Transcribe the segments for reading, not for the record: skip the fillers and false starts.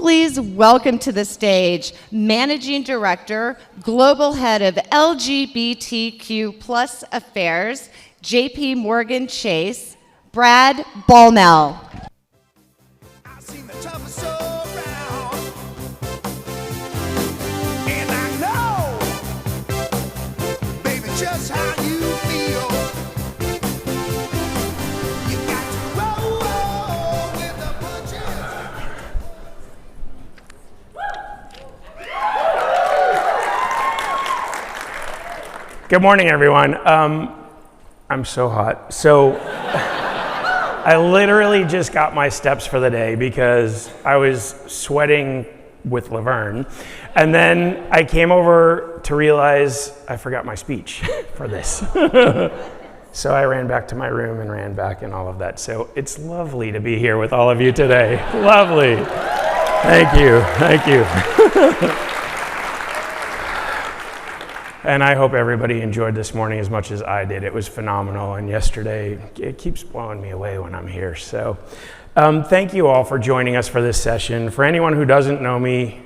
Please welcome to the stage Managing Director, Global Head of LGBTQ Plus Affairs, JP Morgan Chase, Brad Baumel. Just how you feel. You got to roll with the punches. Good morning, everyone. I'm so hot. So I literally just got my steps for the day because I was sweating with Laverne. And then I came over to realize I forgot my speech for this. So I ran back to my room and ran back and all of that. So it's lovely to be here with all of you today. Lovely. Thank you. Thank you. And I hope everybody enjoyed this morning as much as I did. It was phenomenal. And yesterday, it keeps blowing me away when I'm here. So thank you all for joining us for this session. For anyone who doesn't know me,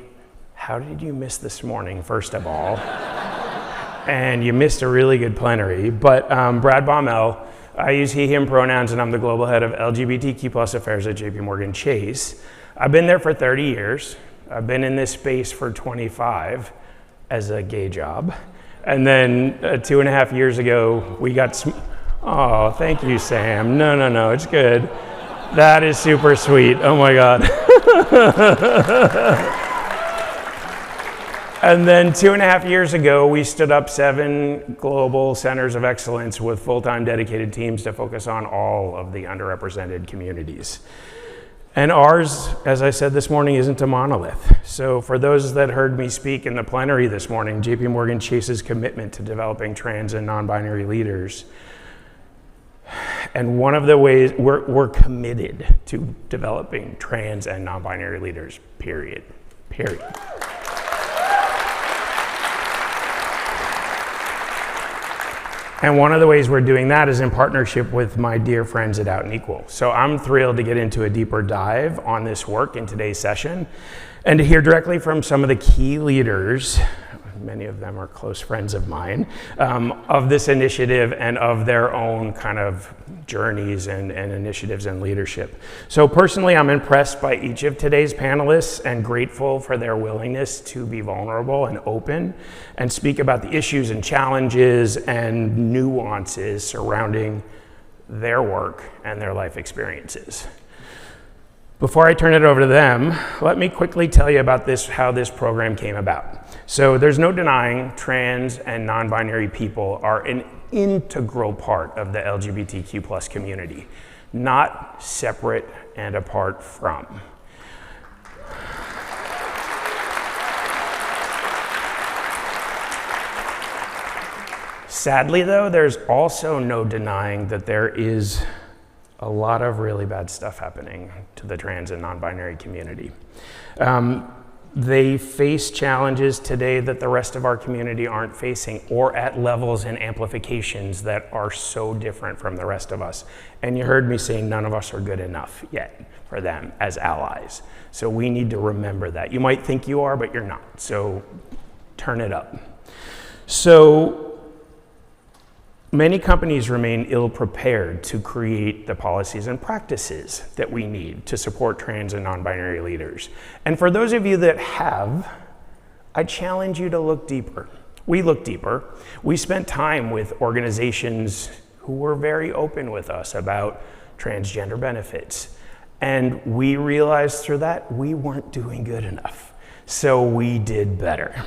how did you miss this morning, first of all? And you missed a really good plenary. But Brad Baumel, I use he, him pronouns, and I'm the global head of LGBTQ plus affairs at JP Morgan Chase. I've been there for 30 years. I've been in this space for 25 as a gay job. And then 2.5 years ago, we got oh, thank you, Sam. No, it's good. That is super sweet. Oh my God. And then 2.5 years ago, we stood up 7 global centers of excellence with full-time dedicated teams to focus on all of the underrepresented communities. And ours, as I said this morning, isn't a monolith. So for those that heard me speak in the plenary this morning, JP Morgan Chase's commitment to developing trans and non-binary leaders. And one of the ways we're committed to developing trans and non-binary leaders, period. And one of the ways we're doing that is in partnership with my dear friends at Out and Equal. So I'm thrilled to get into a deeper dive on this work in today's session and to hear directly from some of the key leaders, many of them are close friends of mine, of this initiative and of their own kind of journeys and initiatives and leadership. So personally, I'm impressed by each of today's panelists and grateful for their willingness to be vulnerable and open and speak about the issues and challenges and nuances surrounding their work and their life experiences. Before I turn it over to them, let me quickly tell you about how this program came about. So there's no denying trans and non-binary people are an integral part of the LGBTQ plus community, not separate and apart from. Sadly though, there's also no denying that there is a lot of really bad stuff happening to the trans and non-binary community. They face challenges today that the rest of our community aren't facing, or at levels and amplifications that are so different from the rest of us. And you heard me say none of us are good enough yet for them as allies. So we need to remember that. You might think you are, but you're not. So turn it up. So many companies remain ill-prepared to create the policies and practices that we need to support trans and non-binary leaders. And for those of you that have, I challenge you to look deeper. We look deeper. We spent time with organizations who were very open with us about transgender benefits. And we realized through that we weren't doing good enough. So we did better.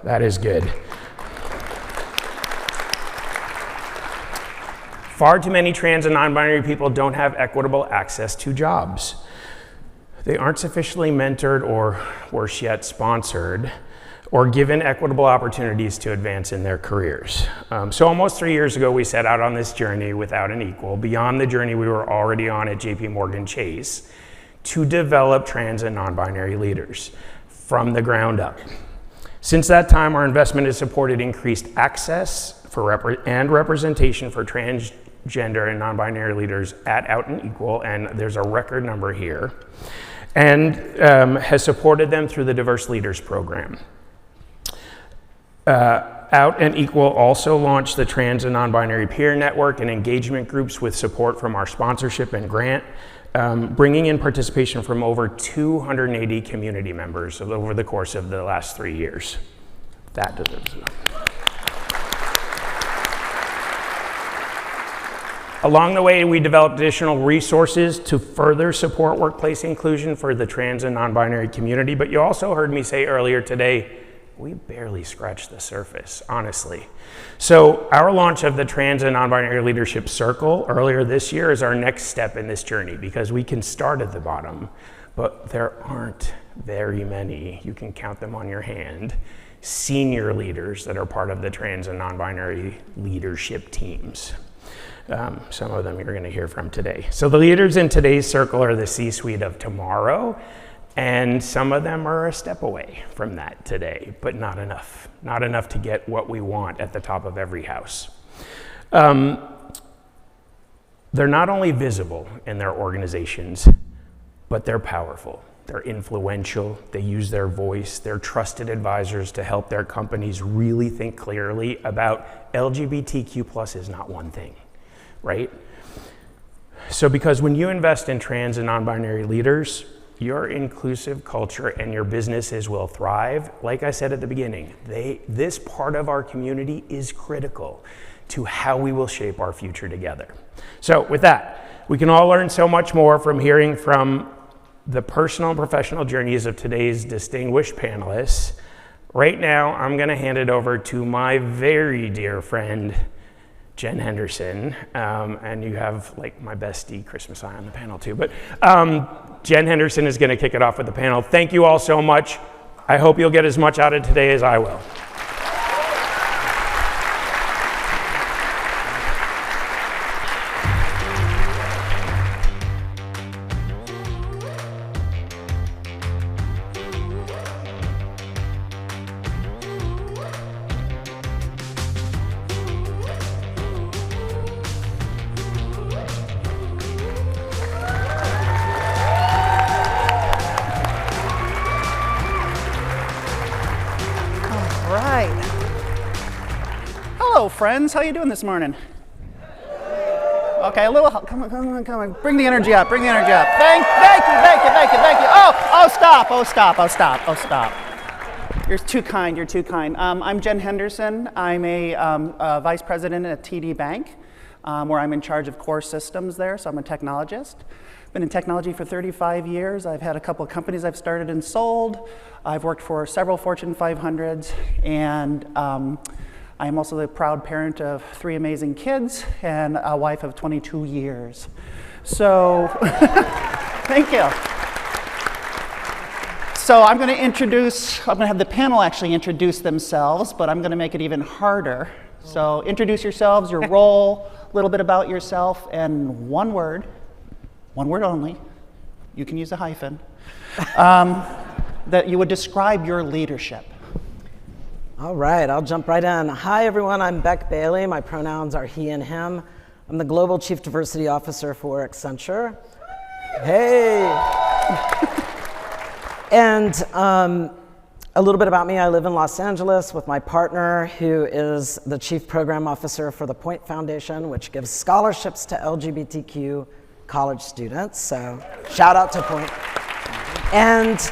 That is good. Far too many trans and non-binary people don't have equitable access to jobs. They aren't sufficiently mentored or worse yet, sponsored or given equitable opportunities to advance in their careers. So almost 3 years ago, we set out on this journey with Out and Equal, beyond the journey we were already on at JP Morgan Chase, to develop trans and non-binary leaders from the ground up. Since that time, our investment has supported increased access and representation for transgender and non-binary leaders at Out and Equal, and there's a record number here. and has supported them through the Diverse Leaders Program. Out and Equal also launched the Trans and Non-Binary Peer Network and engagement groups with support from our sponsorship and grant, bringing in participation from over 280 community members over the course of the last 3 years. That deserves it. Along the way, we developed additional resources to further support workplace inclusion for the trans and non-binary community, but you also heard me say earlier today, we barely scratched the surface, honestly. So our launch of the Trans and Non-Binary Leadership Circle earlier this year is our next step in this journey, because we can start at the bottom, but there aren't very many, you can count them on your hand, senior leaders that are part of the trans and non-binary leadership teams. Some of them you're going to hear from today. So the leaders in today's circle are the C-suite of tomorrow, and some of them are a step away from that today, but not enough. Not enough to get what we want at the top of every house. They're not only visible in their organizations, but they're powerful. They're influential, they use their voice, they're trusted advisors to help their companies really think clearly about LGBTQ+ is not one thing, right? So because when you invest in trans and non-binary leaders, your inclusive culture and your businesses will thrive. Like I said at the beginning, this part of our community is critical to how we will shape our future together. So with that, we can all learn so much more from hearing from the personal and professional journeys of today's distinguished panelists. Right now, I'm gonna hand it over to my very dear friend, Jen Henderson, and you have like my bestie, Chris Messiah, on the panel too, but Jen Henderson is gonna kick it off with the panel. Thank you all so much. I hope you'll get as much out of today as I will. Hello, friends. How you doing this morning? Okay, a little. Come on. Bring the energy up. Thank you. Oh, stop. You're too kind. I'm Jen Henderson. I'm a vice president at TD Bank, where I'm in charge of core systems there. So I'm a technologist. Been in technology for 35 years. I've had a couple of companies I've started and sold. I've worked for several Fortune 500s, and I am also the proud parent of 3 amazing kids and a wife of 22 years. So, thank you. So I'm going to have the panel actually introduce themselves, but I'm going to make it even harder. So introduce yourselves, your role, a little bit about yourself, and one word only, you can use a hyphen, that you would describe your leadership. All right, I'll jump right in. Hi, everyone. I'm Beck Bailey. My pronouns are he and him. I'm the Global Chief Diversity Officer for Accenture. Hey. And a little bit about me. I live in Los Angeles with my partner, who is the Chief Program Officer for the Point Foundation, which gives scholarships to LGBTQ college students. So shout out to Point. And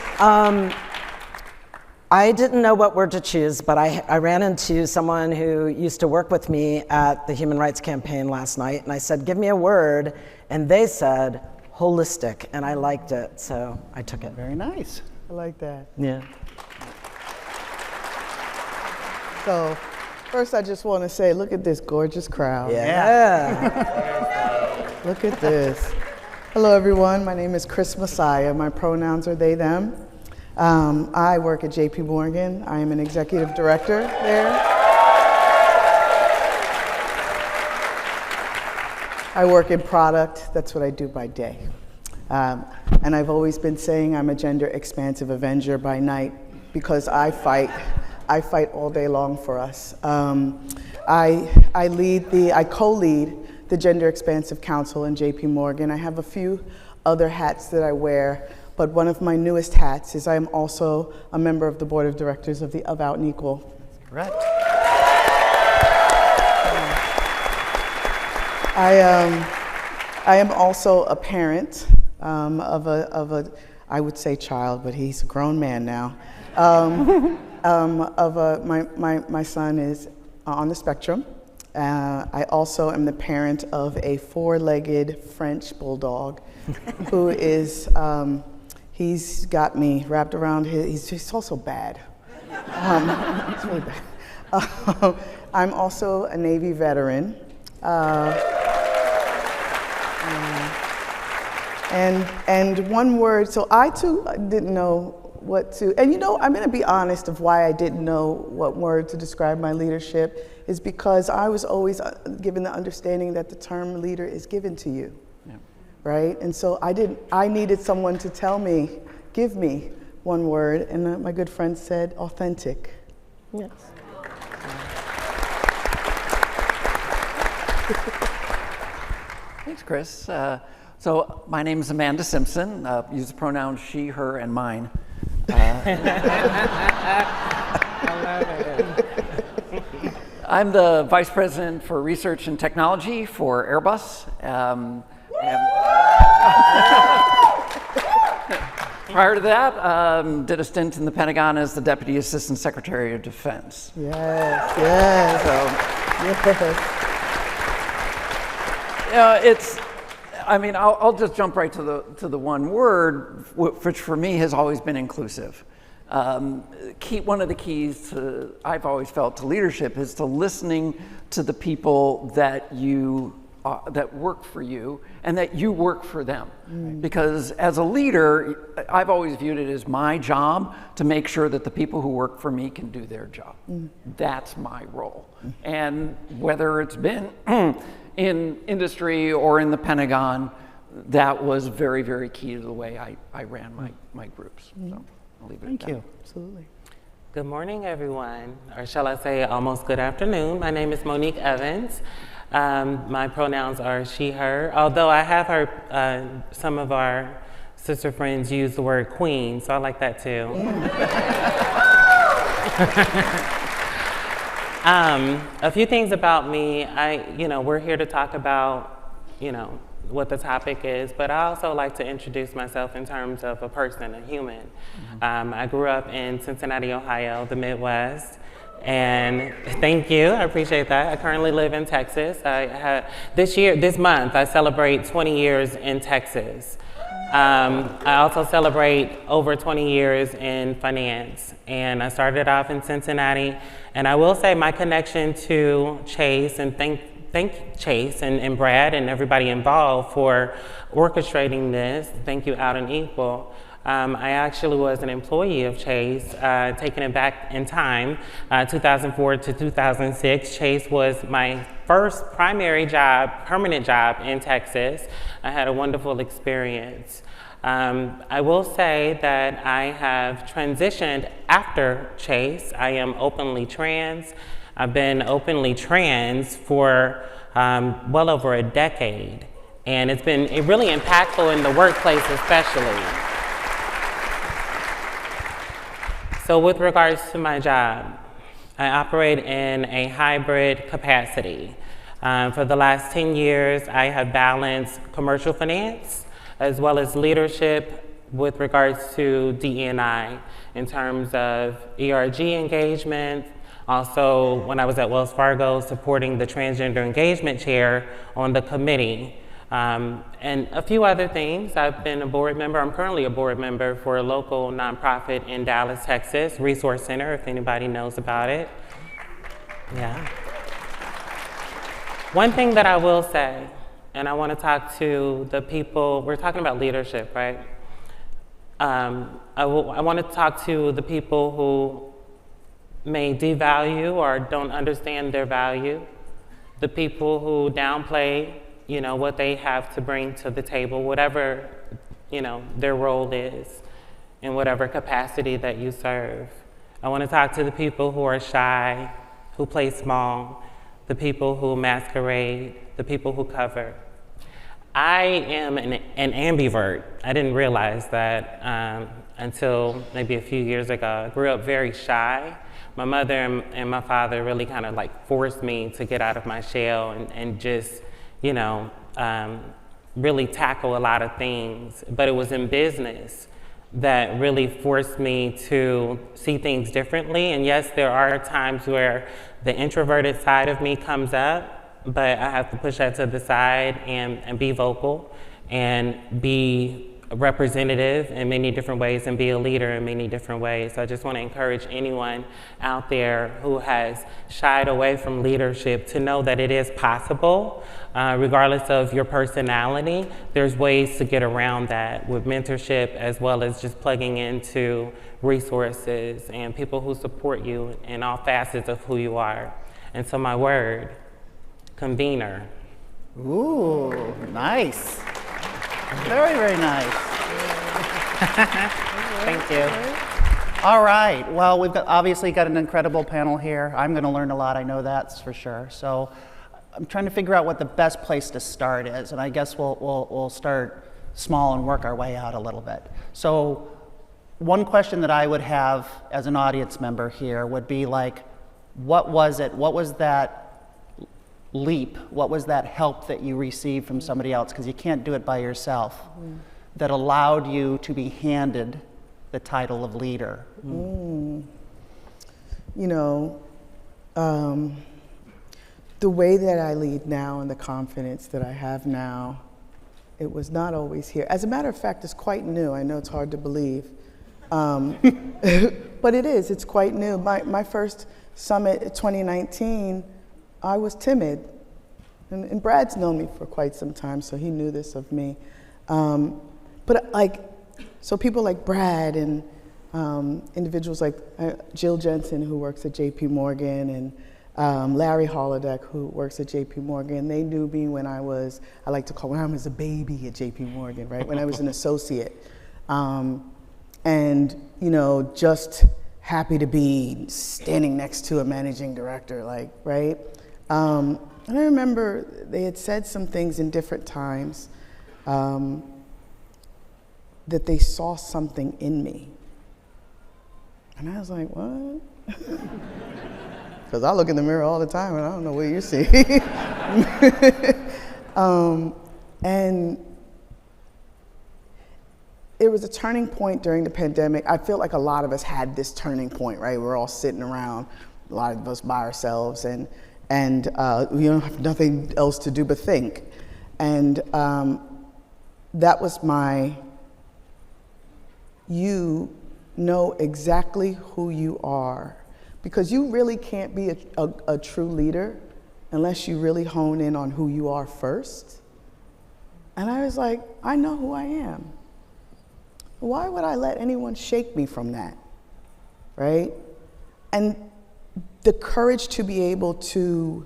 I didn't know what word to choose, but I ran into someone who used to work with me at the Human Rights Campaign last night, and I said, give me a word, and they said, holistic, and I liked it, so I took it. Very nice. I like that. Yeah. So, first I just want to say, look at this gorgeous crowd. Yeah. Look at this. Hello, everyone. My name is Chris Messiah. My pronouns are they, them. I work at JP Morgan. I am an executive director there. I work in product. That's what I do by day. And I've always been saying I'm a gender expansive avenger by night, because I fight all day long for us. I co-lead the Gender Expansive Council in JP Morgan. I have a few other hats that I wear, but one of my newest hats is I am also a member of the board of directors of Out and Equal. Correct. I am also a parent of a, I would say child, but he's a grown man now. My son is on the spectrum. I also am the parent of a 4-legged French bulldog who is, he's got me wrapped around he's also bad. It's really bad. I'm also a Navy veteran. And one word, so I too didn't know what to, and I'm gonna be honest of why I didn't know what word to describe my leadership is because I was always given the understanding that the term leader is given to you, right? And so I needed someone to give me one word, and my good friend said authentic. Yes. Thanks, Chris. So my name is Amanda Simpson. Use the pronouns she, her, and mine. I'm the Vice President for Research and Technology for Airbus. Prior to that, did a stint in the Pentagon as the Deputy Assistant Secretary of Defense. Yes. It's, I mean, I'll just jump right to the one word, which for me has always been inclusive. One of the keys to, I've always felt, to leadership is to listening to the people that that work for you and that you work for them. Because as a leader, I've always viewed it as my job to make sure that the people who work for me can do their job. That's my role. And whether it's been in industry or in the Pentagon, that was very, very key to the way I ran my groups. So I'll leave it at that. Thank you. Absolutely. Good morning, everyone, or shall I say almost good afternoon. My name is Monique Evans. My pronouns are she, her, although I have heard some of our sister friends use the word queen, so I like that too. A few things about me. We're here to talk about, what the topic is, but I also like to introduce myself in terms of a person, a human. I grew up in Cincinnati, Ohio, the Midwest. And thank you, I appreciate that. I currently live in Texas. This month, I celebrate 20 years in Texas. I also celebrate over 20 years in finance. And I started off in Cincinnati. And I will say my connection to Chase, and thank Chase and Brad and everybody involved for orchestrating this. Thank you, Out and Equal. I actually was an employee of Chase, taking it back in time, 2004 to 2006. Chase was my first primary job, permanent job in Texas. I had a wonderful experience. I will say that I have transitioned after Chase. I am openly trans. I've been openly trans for well over a decade. And it's been really impactful in the workplace especially. So with regards to my job, I operate in a hybrid capacity. For the last 10 years, I have balanced commercial finance as well as leadership with regards to DE&I in terms of ERG engagement. Also, when I was at Wells Fargo, supporting the transgender engagement chair on the committee. And a few other things. I've been a board member. I'm currently a board member for a local nonprofit in Dallas, Texas, Resource Center, if anybody knows about it. Yeah. One thing that I will say, and I want to talk to the people, we're talking about leadership, right? I want to talk to the people who may devalue or don't understand their value, the people who downplay what they have to bring to the table, whatever, their role is, in whatever capacity that you serve. I want to talk to the people who are shy, who play small, the people who masquerade, the people who cover. I am an ambivert. I didn't realize that until maybe a few years ago. I grew up very shy. My mother and my father really kind of like forced me to get out of my shell and just, you know, really tackle a lot of things. But it was in business that really forced me to see things differently. And yes, there are times where the introverted side of me comes up, but I have to push that to the side and be vocal and be a representative in many different ways and be a leader in many different ways. So I just want to encourage anyone out there who has shied away from leadership to know that it is possible, regardless of your personality. There's ways to get around that with mentorship, as well as just plugging into resources and people who support you in all facets of who you are. And so my word, convener. Ooh, nice. Very, very nice. Thank you. All right. Well, we've obviously got an incredible panel here. I'm going to learn a lot. I know that's for sure. So I'm trying to figure out what the best place to start is, and I guess we'll start small and work our way out a little bit. So one question that I would have as an audience member here would be like, what was it? What was that leap? What was that help that you received from somebody else, because you can't do it by yourself, that allowed you to be handed the title of leader? You know, the way that I lead now and the confidence that I have now, it was not always here. As a matter of fact, it's quite new. I know it's hard to believe, but it is. It's quite new. My first summit in 2019, I was timid, and Brad's known me for quite some time, so he knew this of me. But like, so people like Brad and individuals like Jill Jensen, who works at JP Morgan, and Larry Holodeck, who works at JP Morgan, they knew me when I was a baby at JP Morgan, right? When I was an associate. And, you know, just happy to be standing next to a managing director, like, right? And I remember they had said some things in different times that they saw something in me. And I was like, what? Because I look in the mirror all the time and I don't know what you see. And it was a turning point during the pandemic. I feel like a lot of us had this turning point, right? We're all sitting around, a lot of us by ourselves, and we don't have nothing else to do but think. And that was you know exactly who you are, because you really can't be a true leader unless you really hone in on who you are first. And I was like, I know who I am. Why would I let anyone shake me from that, right? And the courage to be able to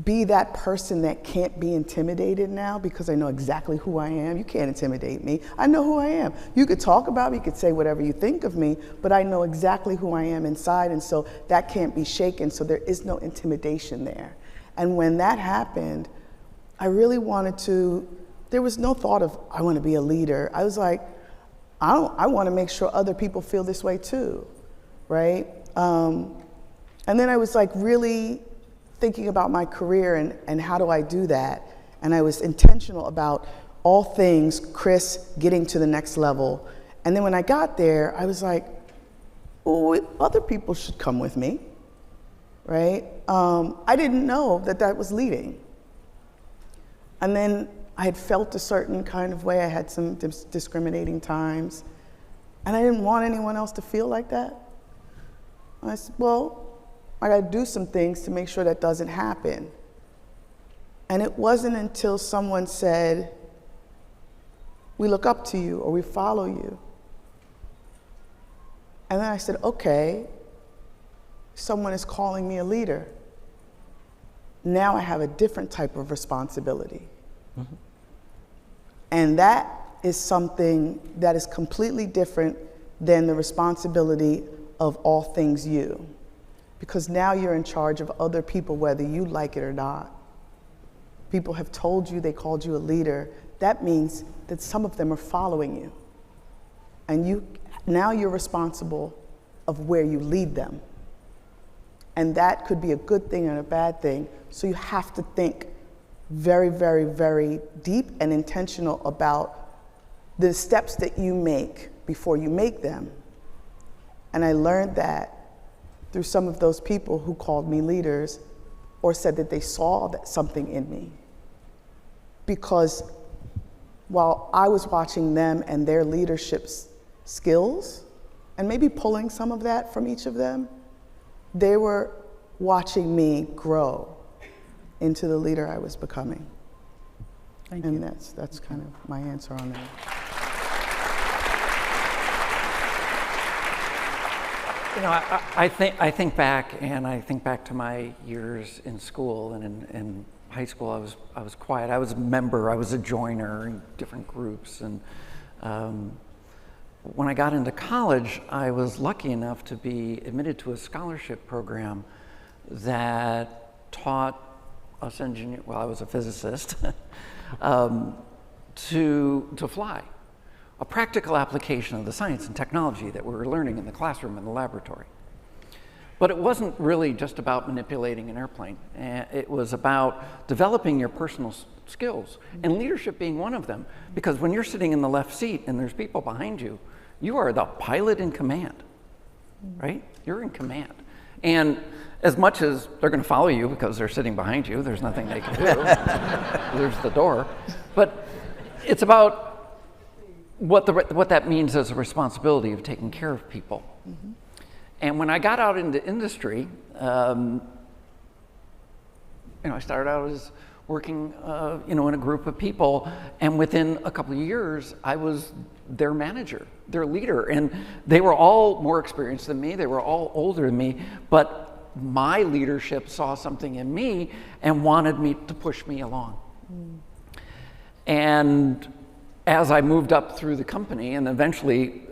be that person that can't be intimidated now, because I know exactly who I am. You can't intimidate me. I know who I am. You could talk about me, you could say whatever you think of me, but I know exactly who I am inside, and so that can't be shaken, so there is no intimidation there. And when that happened, I really wanted to, there was no thought of, I want to be a leader. I was like, I want to make sure other people feel this way too, right? And then I was like really thinking about my career and how do I do that? And I was intentional about all things Chris getting to the next level. And then when I got there, I was like, oh, other people should come with me, right? I didn't know that was leading. And then I had felt a certain kind of way. I had some discriminating times, and I didn't want anyone else to feel like that. I said, well, I got to do some things to make sure that doesn't happen. And it wasn't until someone said, we look up to you or we follow you. And then I said, okay, someone is calling me a leader. Now I have a different type of responsibility. Mm-hmm. And that is something that is completely different than the responsibility of all things you. Because now you're in charge of other people, whether you like it or not. people have told you they called you a leader, that means that some of them are following you. And now you're responsible of where you lead them. And that could be a good thing and a bad thing. So you have to think very, very, very deep and intentional about the steps that you make before you make them. And I learned that through some of those people who called me leaders or said that they saw something in me. Because while I was watching them and their leadership skills, and maybe pulling some of that from each of them, they were watching me grow into the leader I was becoming. Thank and you. that's kind of my answer on that. You know, I think back, and I think back to my years in school and in high school. I was quiet. I was a member. I was a joiner in different groups. And when I got into college, I was lucky enough to be admitted to a scholarship program that taught us engineers. Well, I was a physicist to fly. A practical application of the science and technology that we were learning in the classroom and the laboratory. But it wasn't really just about manipulating an airplane. It was about developing your personal skills, and leadership being one of them. Because when you're sitting in the left seat and there's people behind you, you are the pilot in command, right? You're in command. And as much as they're going to follow you because they're sitting behind you, there's nothing they can do. There's the door. But it's about what that means as a responsibility of taking care of people. Mm-hmm. And when I got out into industry, I started out as working, in a group of people, and within a couple of years, I was their manager, their leader, and they were all more experienced than me. They were all older than me, but my leadership saw something in me and wanted me to push me along. Mm. And as I moved up through the company and eventually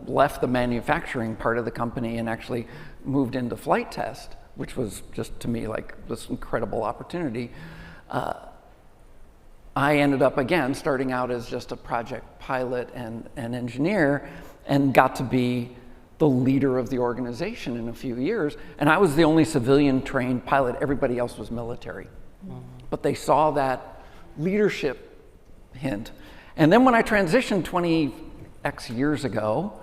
left the manufacturing part of the company and actually moved into flight test, which was just to me like this incredible opportunity, I ended up again starting out as just a project pilot and engineer, and got to be the leader of the organization in a few years. And I was the only civilian trained pilot. Everybody else was military. Mm-hmm. But they saw that leadership hint. And then when I transitioned 20x years ago,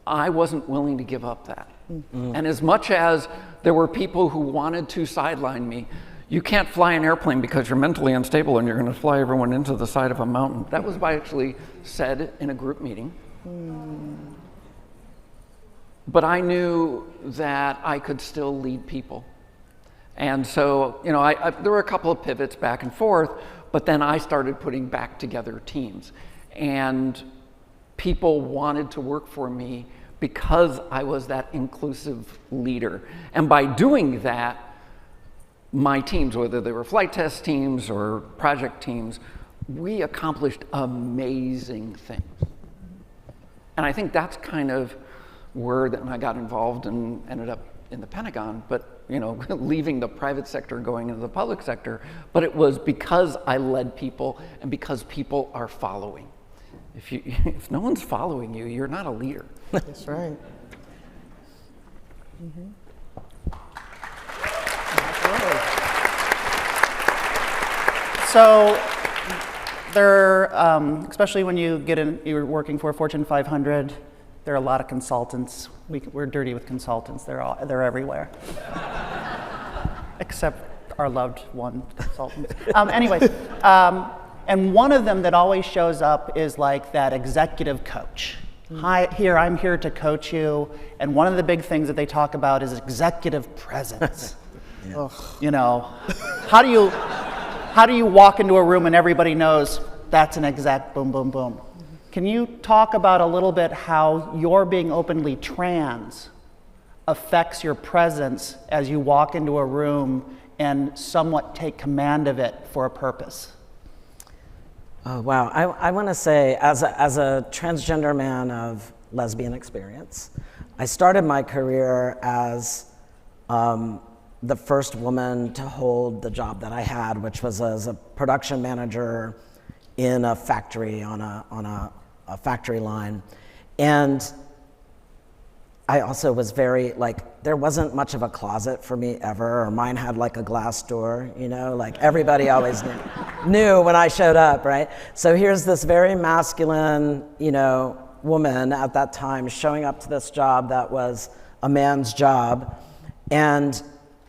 I wasn't willing to give up that. Mm-hmm. And as much as there were people who wanted to sideline me, you can't fly an airplane because you're mentally unstable and you're going to fly everyone into the side of a mountain. That was actually said in a group meeting. Mm. But I knew that I could still lead people. And so, there were a couple of pivots back and forth, but then I started putting back together teams. And people wanted to work for me because I was that inclusive leader. And by doing that, my teams, whether they were flight test teams or project teams, we accomplished amazing things. And I think that's kind of where I got involved and ended up in the Pentagon, but leaving the private sector, going into the public sector. But it was because I led people and because people are following. If no one's following you, you're not a leader. That's right. Mm-hmm. So there, especially when you're working for a Fortune 500, there are a lot of consultants. We're dirty with consultants. They're everywhere, except our loved one consultants. Anyways, and one of them that always shows up is like that executive coach. Hi, I'm here to coach you. And one of the big things that they talk about is executive presence. Yeah. How do you walk into a room and everybody knows that's an exec, boom, boom, boom? Can you talk about a little bit how your being openly trans affects your presence as you walk into a room and somewhat take command of it for a purpose? Oh, wow. I want to say, as a transgender man of lesbian experience, I started my career as the first woman to hold the job that I had, which was as a production manager in a factory on a factory line. And I also was very, like, there wasn't much of a closet for me ever, or mine had like a glass door, you know, like everybody always knew when I showed up, right? So here's this very masculine, you know, woman at that time showing up to this job that was a man's job. And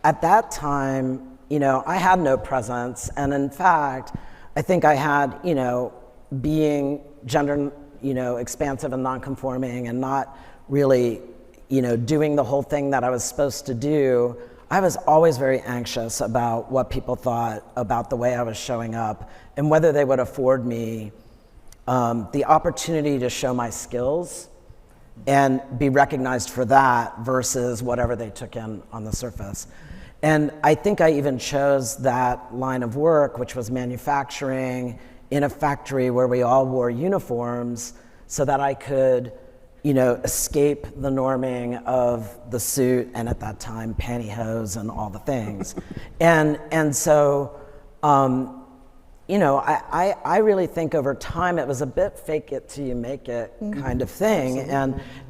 at that time, you know, I had no presence. And in fact, I think I had, you know, being gender, you know, expansive and non-conforming and not really, you know, doing the whole thing that I was supposed to do, I was always very anxious about what people thought about the way I was showing up and whether they would afford me the opportunity to show my skills and be recognized for that versus whatever they took in on the surface. And I think I even chose that line of work, which was manufacturing in a factory where we all wore uniforms, so that I could, you know, escape the norming of the suit and at that time pantyhose and all the things. and so, you know, I really think over time it was a bit fake it till you make it kind of thing.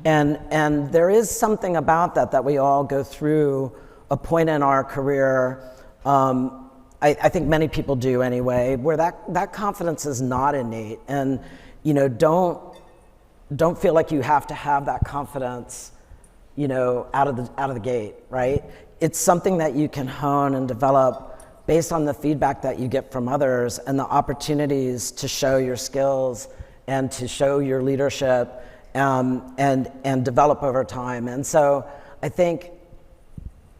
And there is something about that we all go through a point in our career, I think many people do anyway, where that confidence is not innate. And, you know, don't feel like you have to have that confidence, you know, out of the gate, right? It's something that you can hone and develop based on the feedback that you get from others and the opportunities to show your skills and to show your leadership and develop over time. And so I think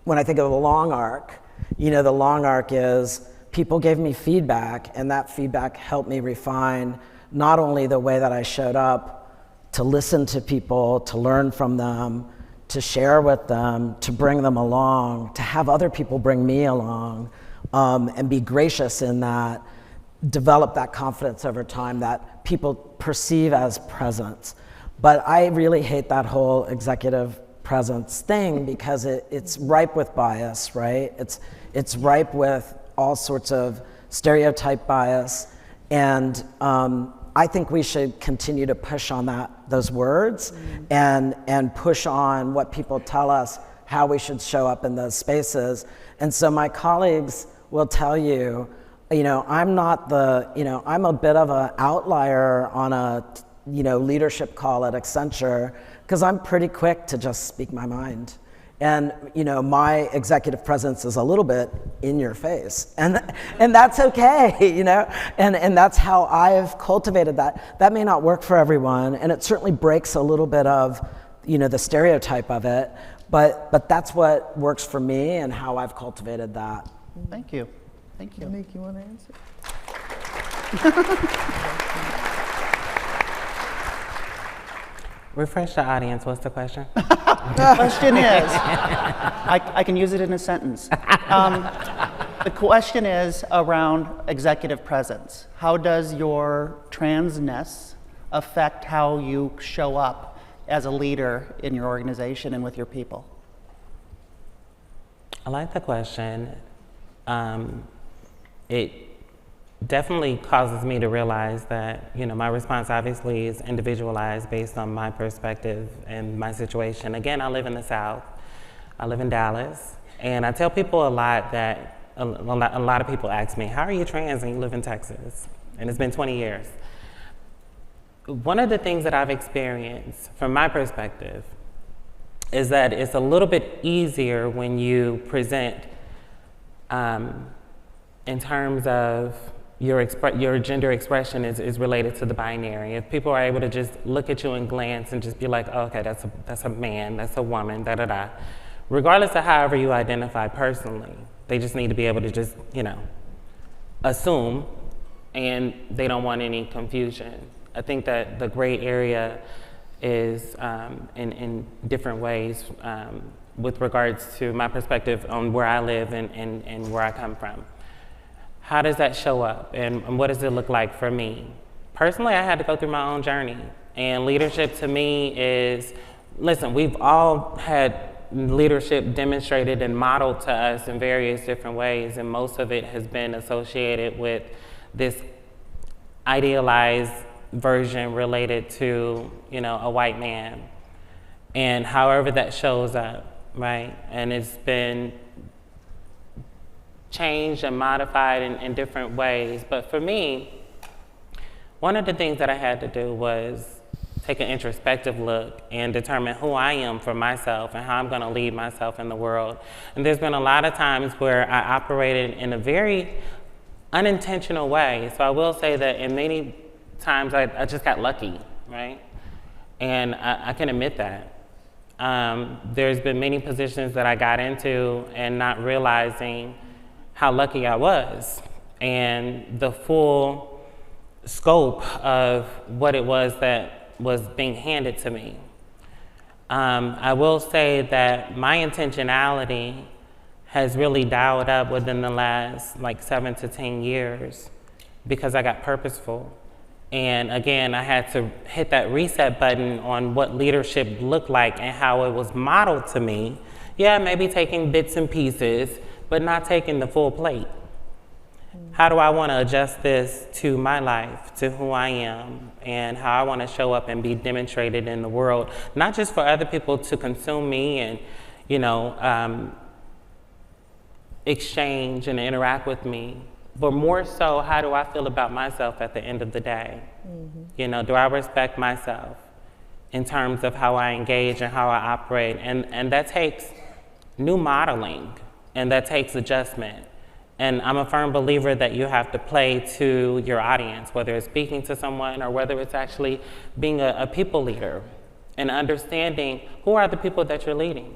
when I think of the long arc, you know, the long arc is people gave me feedback, and that feedback helped me refine not only the way that I showed up, to listen to people, to learn from them, to share with them, to bring them along, to have other people bring me along, and be gracious in that, develop that confidence over time that people perceive as presence. But I really hate that whole executive presence thing because it's ripe with bias, right? It's ripe with all sorts of stereotype bias, and I think we should continue to push on those words and push on what people tell us how we should show up in those spaces. And so my colleagues will tell you, you know, I'm not I'm a bit of an outlier on a, you know, leadership call at Accenture because I'm pretty quick to just speak my mind. And, you know, my executive presence is a little bit in your face, and that's okay, you know, and that's how I've cultivated that. That may not work for everyone, and it certainly breaks a little bit of, you know, the stereotype of it, but that's what works for me and how I've cultivated that. Thank you. Thank you. Nick, you want to answer? Refresh the audience. What's the question? The question is, I can use it in a sentence. The question is around executive presence. How does your transness affect how you show up as a leader in your organization and with your people? I like the question. It definitely causes me to realize that, you know, my response obviously is individualized based on my perspective and my situation. Again, I live in the South. I live in Dallas, and I tell people a lot that a lot of people ask me, how are you trans and you live in Texas? And it's been 20 years. One of the things that I've experienced from my perspective is that it's a little bit easier when you present in terms of your gender expression is related to the binary. If people are able to just look at you and glance and just be like, oh, okay, that's a man, that's a woman, da-da-da. Regardless of however you identify personally, they just need to be able to just, you know, assume, and they don't want any confusion. I think that the gray area is in different ways with regards to my perspective on where I live and where I come from. How does that show up, and what does it look like for me? Personally, I had to go through my own journey, and leadership to me is, listen, we've all had leadership demonstrated and modeled to us in various different ways, and most of it has been associated with this idealized version related to, you know, a white man, and however that shows up, right? And it's been changed and modified in different ways. But for me, one of the things that I had to do was take an introspective look and determine who I am for myself and how I'm gonna lead myself in the world. And there's been a lot of times where I operated in a very unintentional way. So I will say that in many times I just got lucky, right? And I can admit that. There's been many positions that I got into and not realizing how lucky I was and the full scope of what it was that was being handed to me. I will say that my intentionality has really dialed up within the last like 7 to 10 years because I got purposeful. And again, I had to hit that reset button on what leadership looked like and how it was modeled to me. Yeah, maybe taking bits and pieces, but not taking the full plate. How do I want to adjust this to my life, to who I am, and how I want to show up and be demonstrated in the world, not just for other people to consume me and, you know, exchange and interact with me, but more so, how do I feel about myself at the end of the day? You know, do I respect myself in terms of how I engage and how I operate? And that takes new modeling, and that takes adjustment. And I'm a firm believer that you have to play to your audience, whether it's speaking to someone or whether it's actually being a people leader and understanding who are the people that you're leading.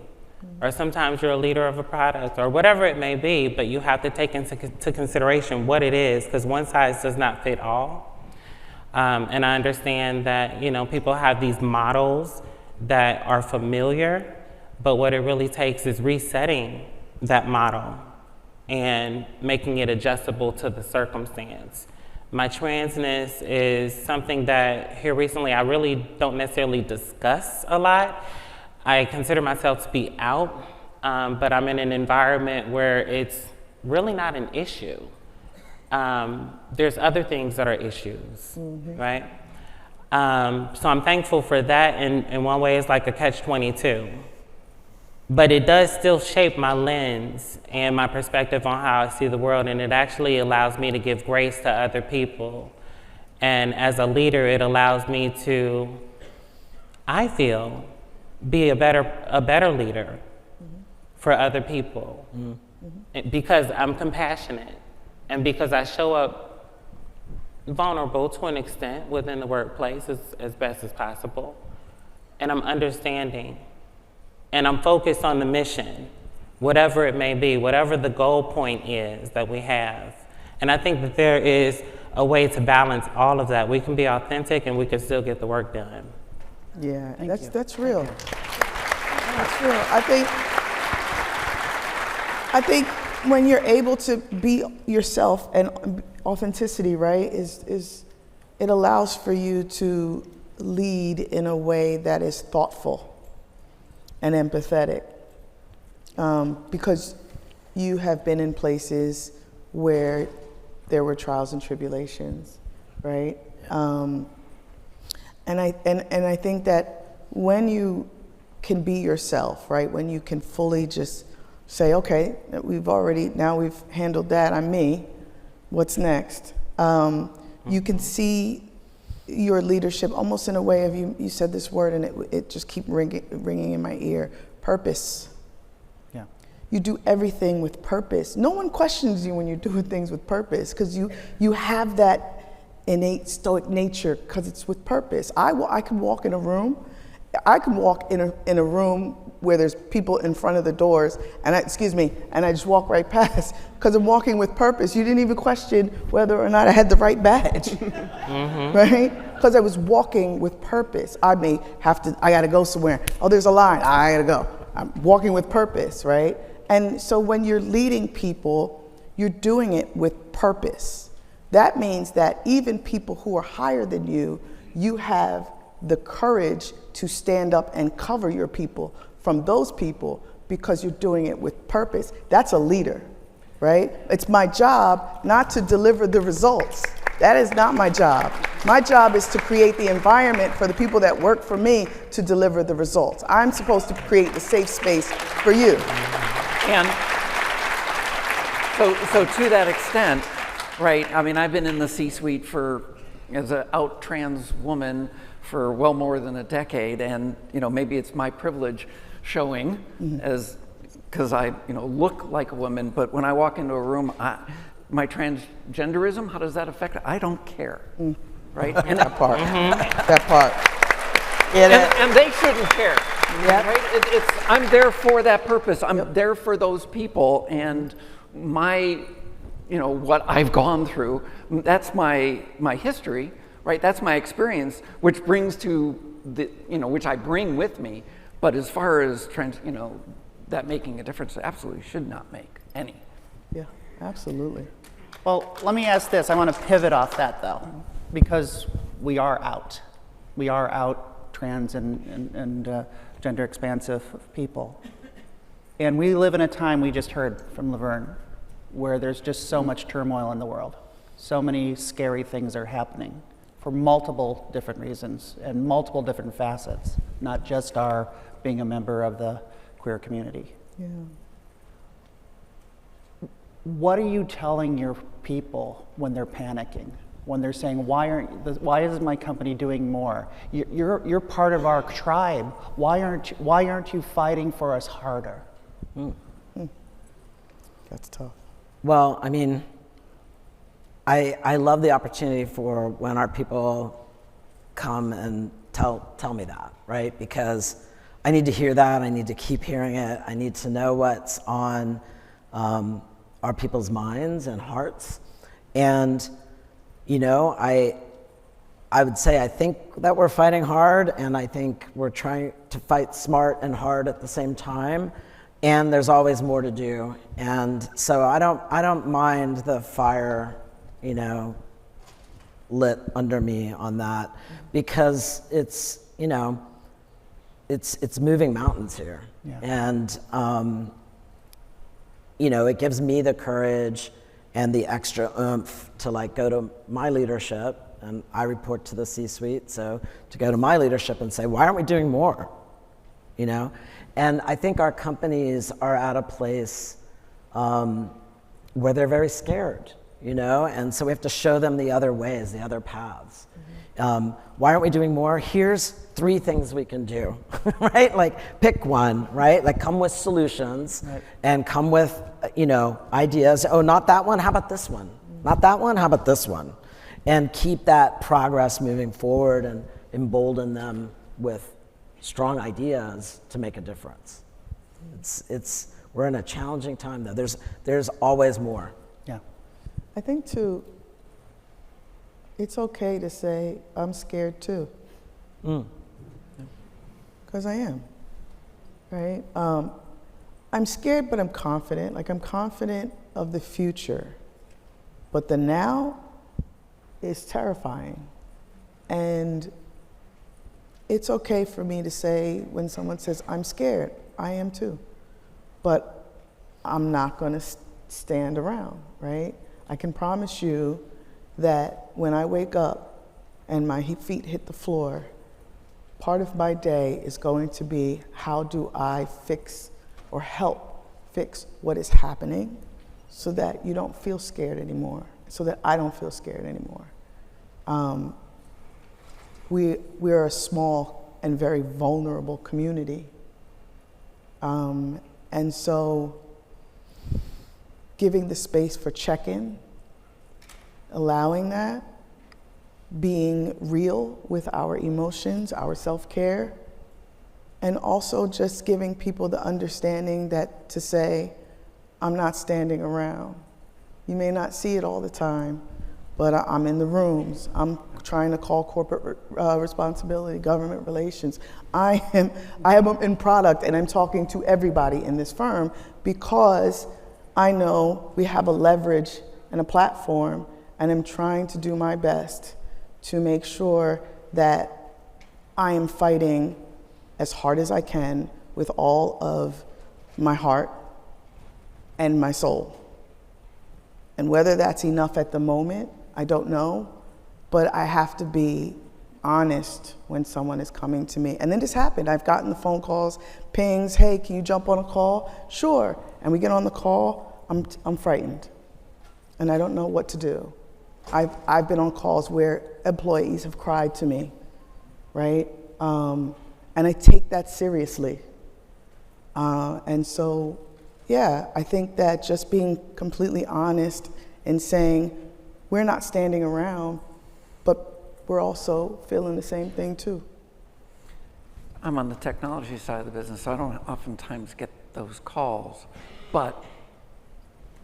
Or sometimes you're a leader of a product or whatever it may be, but you have to take into consideration what it is, because one size does not fit all. And I understand that, you know, people have these models that are familiar, but what it really takes is resetting that model and making it adjustable to the circumstance. My transness is something that here recently I really don't necessarily discuss a lot. I consider myself to be out, but I'm in an environment where it's really not an issue. There's other things that are issues, right? So I'm thankful for that, and in one way it's like a catch-22. But it does still shape my lens and my perspective on how I see the world, and it actually allows me to give grace to other people. And as a leader, it allows me to, I feel, be a better leader for other people. Because I'm compassionate and because I show up vulnerable to an extent within the workplace as best as possible. And I'm understanding. And I'm focused on the mission, whatever it may be, whatever the goal point is that we have. And I think that there is a way to balance all of that. We can be authentic and we can still get the work done. Yeah, that's real. That's real. I think when you're able to be yourself, and authenticity, right, is it allows for you to lead in a way that is thoughtful and empathetic, because you have been in places where there were trials and tribulations, right? And I think that when you can be yourself, right? When you can fully just say, okay, now we've handled that, I'm me, what's next? You can see your leadership almost in a way of, you said this word and it just keep ringing in my ear, purpose. Yeah. You do everything with purpose. No one questions you when you're doing things with purpose, because you have that innate stoic nature, because it's with purpose. I can walk in a room, in a room where there's people in front of the doors, and I just walk right past, because I'm walking with purpose. You didn't even question whether or not I had the right badge, right? Because I was walking with purpose. I gotta go somewhere. Oh, there's a line, I gotta go. I'm walking with purpose, right? And so when you're leading people, you're doing it with purpose. That means that even people who are higher than you, you have the courage to stand up and cover your people from those people, because you're doing it with purpose, that's a leader, right? It's my job not to deliver the results. That is not my job. My job is to create the environment for the people that work for me to deliver the results. I'm supposed to create the safe space for you. And so to that extent, right, I mean, I've been in the C-suite as an out trans woman for well more than a decade, and maybe it's my privilege showing as because I look like a woman, but when I walk into a room, my transgenderism, how does that affect it? I don't care, right? And that part, that part. And they shouldn't care, right? I'm there for that purpose. I'm there for those people, and what I've gone through, that's my history, right? That's my experience, which brings to which I bring with me. But as far as that making a difference, it absolutely should not make any. Yeah, absolutely. Well, let me ask this. I want to pivot off that, though, because we are out. We are out trans and gender expansive people. And we live in a time, we just heard from Laverne, where there's just so much turmoil in the world. So many scary things are happening for multiple different reasons and multiple different facets, not just our being a member of the queer community. Yeah. What are you telling your people when they're panicking? When they're saying, why isn't my company doing more? You're part of our tribe. Why aren't you fighting for us harder? That's tough. Well, I mean, I love the opportunity for when our people come and tell me that, right? Because I need to hear that. I need to keep hearing it. I need to know what's on our people's minds and hearts. And, I would say I think that we're fighting hard, and I think we're trying to fight smart and hard at the same time. And there's always more to do. And so I don't mind the fire, lit under me on that, because it's moving mountains here. Yeah. And it gives me the courage and the extra oomph to go to my leadership, and I report to the C-suite, so to go to my leadership and say, why aren't we doing more? And I think our companies are at a place where they're very scared, and so we have to show them the other ways, the other paths. Why aren't we doing more? Here's 3 things we can do, right? Pick one, right? Come with solutions, right, and come with, ideas. Oh, not that one, how about this one? Not that one, how about this one? And keep that progress moving forward and embolden them with strong ideas to make a difference. We're in a challenging time though. There's always more. Yeah. I think too, it's okay to say, I'm scared too. Because I am, right? I'm scared, but I'm confident. I'm confident of the future. But the now is terrifying. And it's okay for me to say, when someone says, I'm scared, I am too. But I'm not going to stand around, right? I can promise you that when I wake up and my feet hit the floor, part of my day is going to be, how do I fix or help fix what is happening so that you don't feel scared anymore, so that I don't feel scared anymore. We're a small and very vulnerable community. And so giving the space for check-in, allowing that, being real with our emotions, our self-care, and also just giving people the understanding that to say, I'm not standing around. You may not see it all the time, but I'm in the rooms. I'm trying to call corporate responsibility, government relations. I am in product, and I'm talking to everybody in this firm because I know we have a leverage and a platform, and I'm trying to do my best to make sure that I am fighting as hard as I can with all of my heart, and my soul. And whether that's enough at the moment, I don't know, but I have to be honest when someone is coming to me. And then this happened. I've gotten the phone calls, pings, hey, can you jump on a call? Sure. And we get on the call, I'm frightened. And I don't know what to do. I've been on calls where employees have cried to me, right? And I take that seriously. And so, yeah, I think that just being completely honest and saying, we're not standing around, but we're also feeling the same thing too. I'm on the technology side of the business, so I don't oftentimes get those calls, but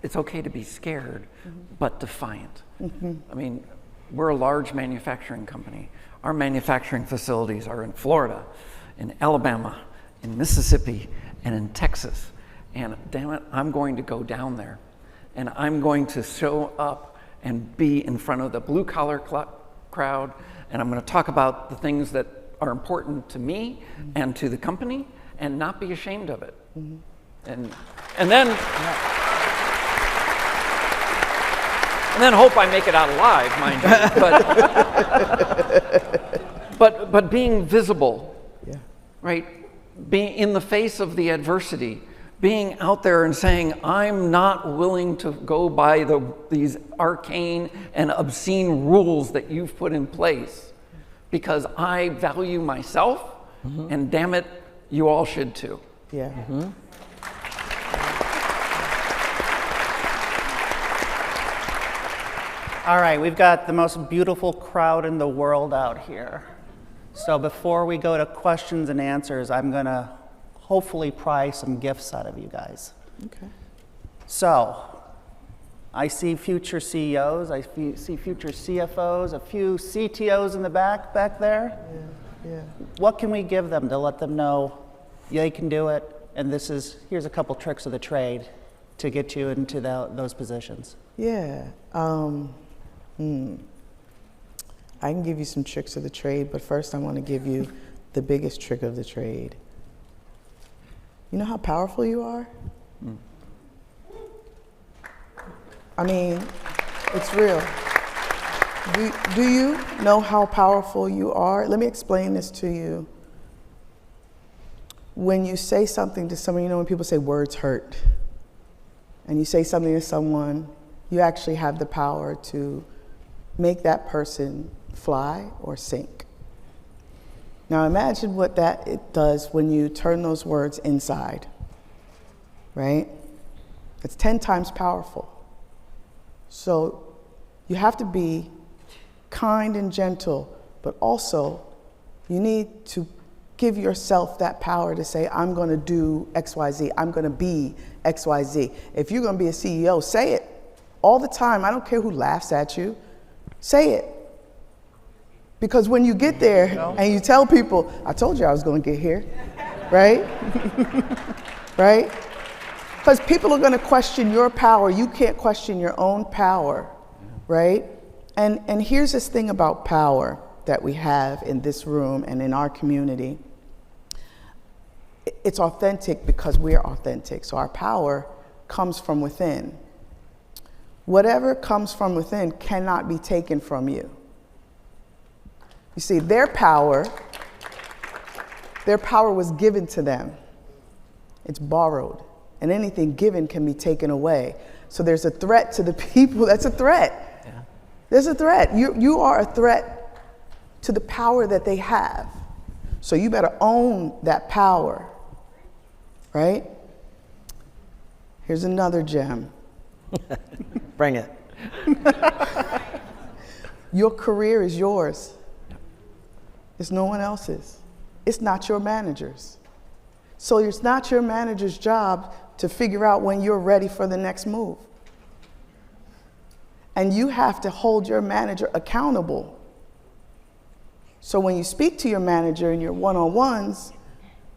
it's okay to be scared, but defiant. I mean, we're a large manufacturing company. Our manufacturing facilities are in Florida, in Alabama, in Mississippi, and in Texas. And damn it, I'm going to go down there. And I'm going to show up and be in front of the blue collar crowd. And I'm going to talk about the things that are important to me and to the company and not be ashamed of it. And then hope I make it out alive, mind you. But being visible, right? Being in the face of the adversity, being out there and saying, I'm not willing to go by these arcane and obscene rules that you've put in place because I value myself, and damn it, you all should too. Yeah. All right, we've got the most beautiful crowd in the world out here. So before we go to questions and answers, I'm going to hopefully pry some gifts out of you guys. Okay. So I see future CEOs, I see future CFOs, a few CTOs in the back there. Yeah. What can we give them to let them know they can do it? And here's a couple tricks of the trade to get you into those positions. Yeah. I can give you some tricks of the trade, but first I want to give you the biggest trick of the trade. You know how powerful you are? I mean, it's real. Do you know how powerful you are? Let me explain this to you. When you say something to someone, you know when people say words hurt, and you say something to someone, you actually have the power to make that person fly or sink. Now imagine what it does when you turn those words inside, right? It's 10 times powerful. So you have to be kind and gentle, but also you need to give yourself that power to say, I'm going to do XYZ, I'm going to be XYZ. If you're going to be a CEO, say it all the time. I don't care who laughs at you. Say it. Because when you get there and you tell people, I told you I was going to get here, right? Right? Because people are going to question your power. You can't question your own power, right? And here's this thing about power that we have in this room and in our community. It's authentic because we're authentic. So our power comes from within. Whatever comes from within cannot be taken from you. You see, their power was given to them. It's borrowed. And anything given can be taken away. So there's a threat to the people. That's a threat. Yeah. There's a threat. You are a threat to the power that they have. So you better own that power, right? Here's another gem. Bring it. Your career is yours. It's no one else's. It's not your manager's. So it's not your manager's job to figure out when you're ready for the next move. And you have to hold your manager accountable. So when you speak to your manager in your one-on-ones,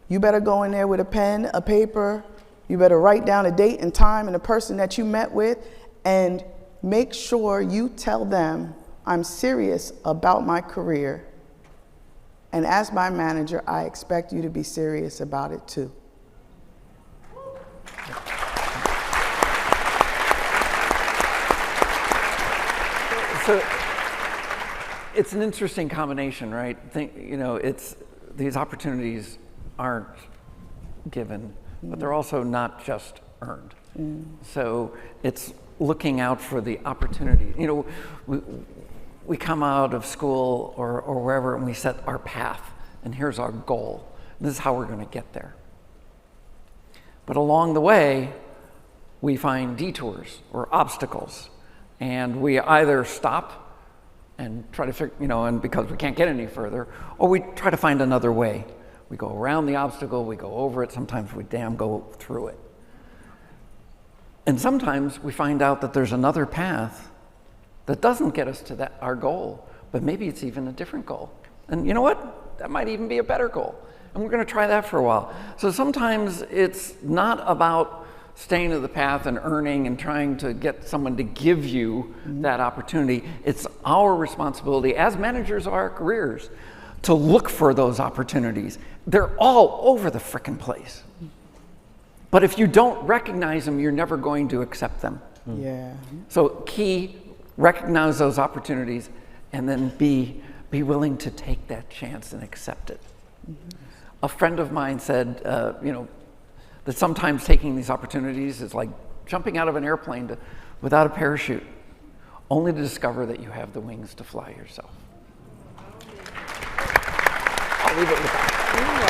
you better go in there with a pen, a paper, you better write down a date and time and the person that you met with, and make sure you tell them, I'm serious about my career. And as my manager, I expect you to be serious about it too. So it's an interesting combination, right? These opportunities aren't given, but they're also not just earned. So it's looking out for the opportunity. We come out of school or wherever and we set our path, and here's our goal. This is how we're going to get there. But along the way, we find detours or obstacles, and we either stop and try to figure, and because we can't get any further, or we try to find another way. We go around the obstacle, we go over it, sometimes we go through it. And sometimes we find out that there's another path that doesn't get us to our goal, but maybe it's even a different goal. And you know what? That might even be a better goal. And we're going to try that for a while. So sometimes it's not about staying to the path and earning and trying to get someone to give you that opportunity. It's our responsibility as managers of our careers to look for those opportunities. They're all over the frickin' place. But if you don't recognize them, you're never going to accept them. Yeah. So recognize those opportunities and then be willing to take that chance and accept it. A friend of mine said, that sometimes taking these opportunities is like jumping out of an airplane without a parachute, only to discover that you have the wings to fly yourself. I'll leave it with that.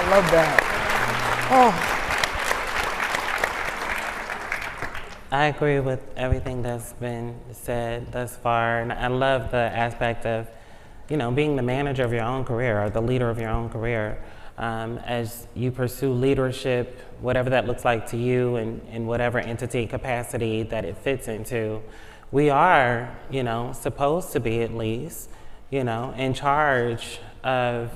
I love that. I agree with everything that's been said thus far, and I love the aspect of, being the manager of your own career or the leader of your own career. As you pursue leadership, whatever that looks like to you and in whatever entity capacity that it fits into, we are, supposed to be at least, in charge of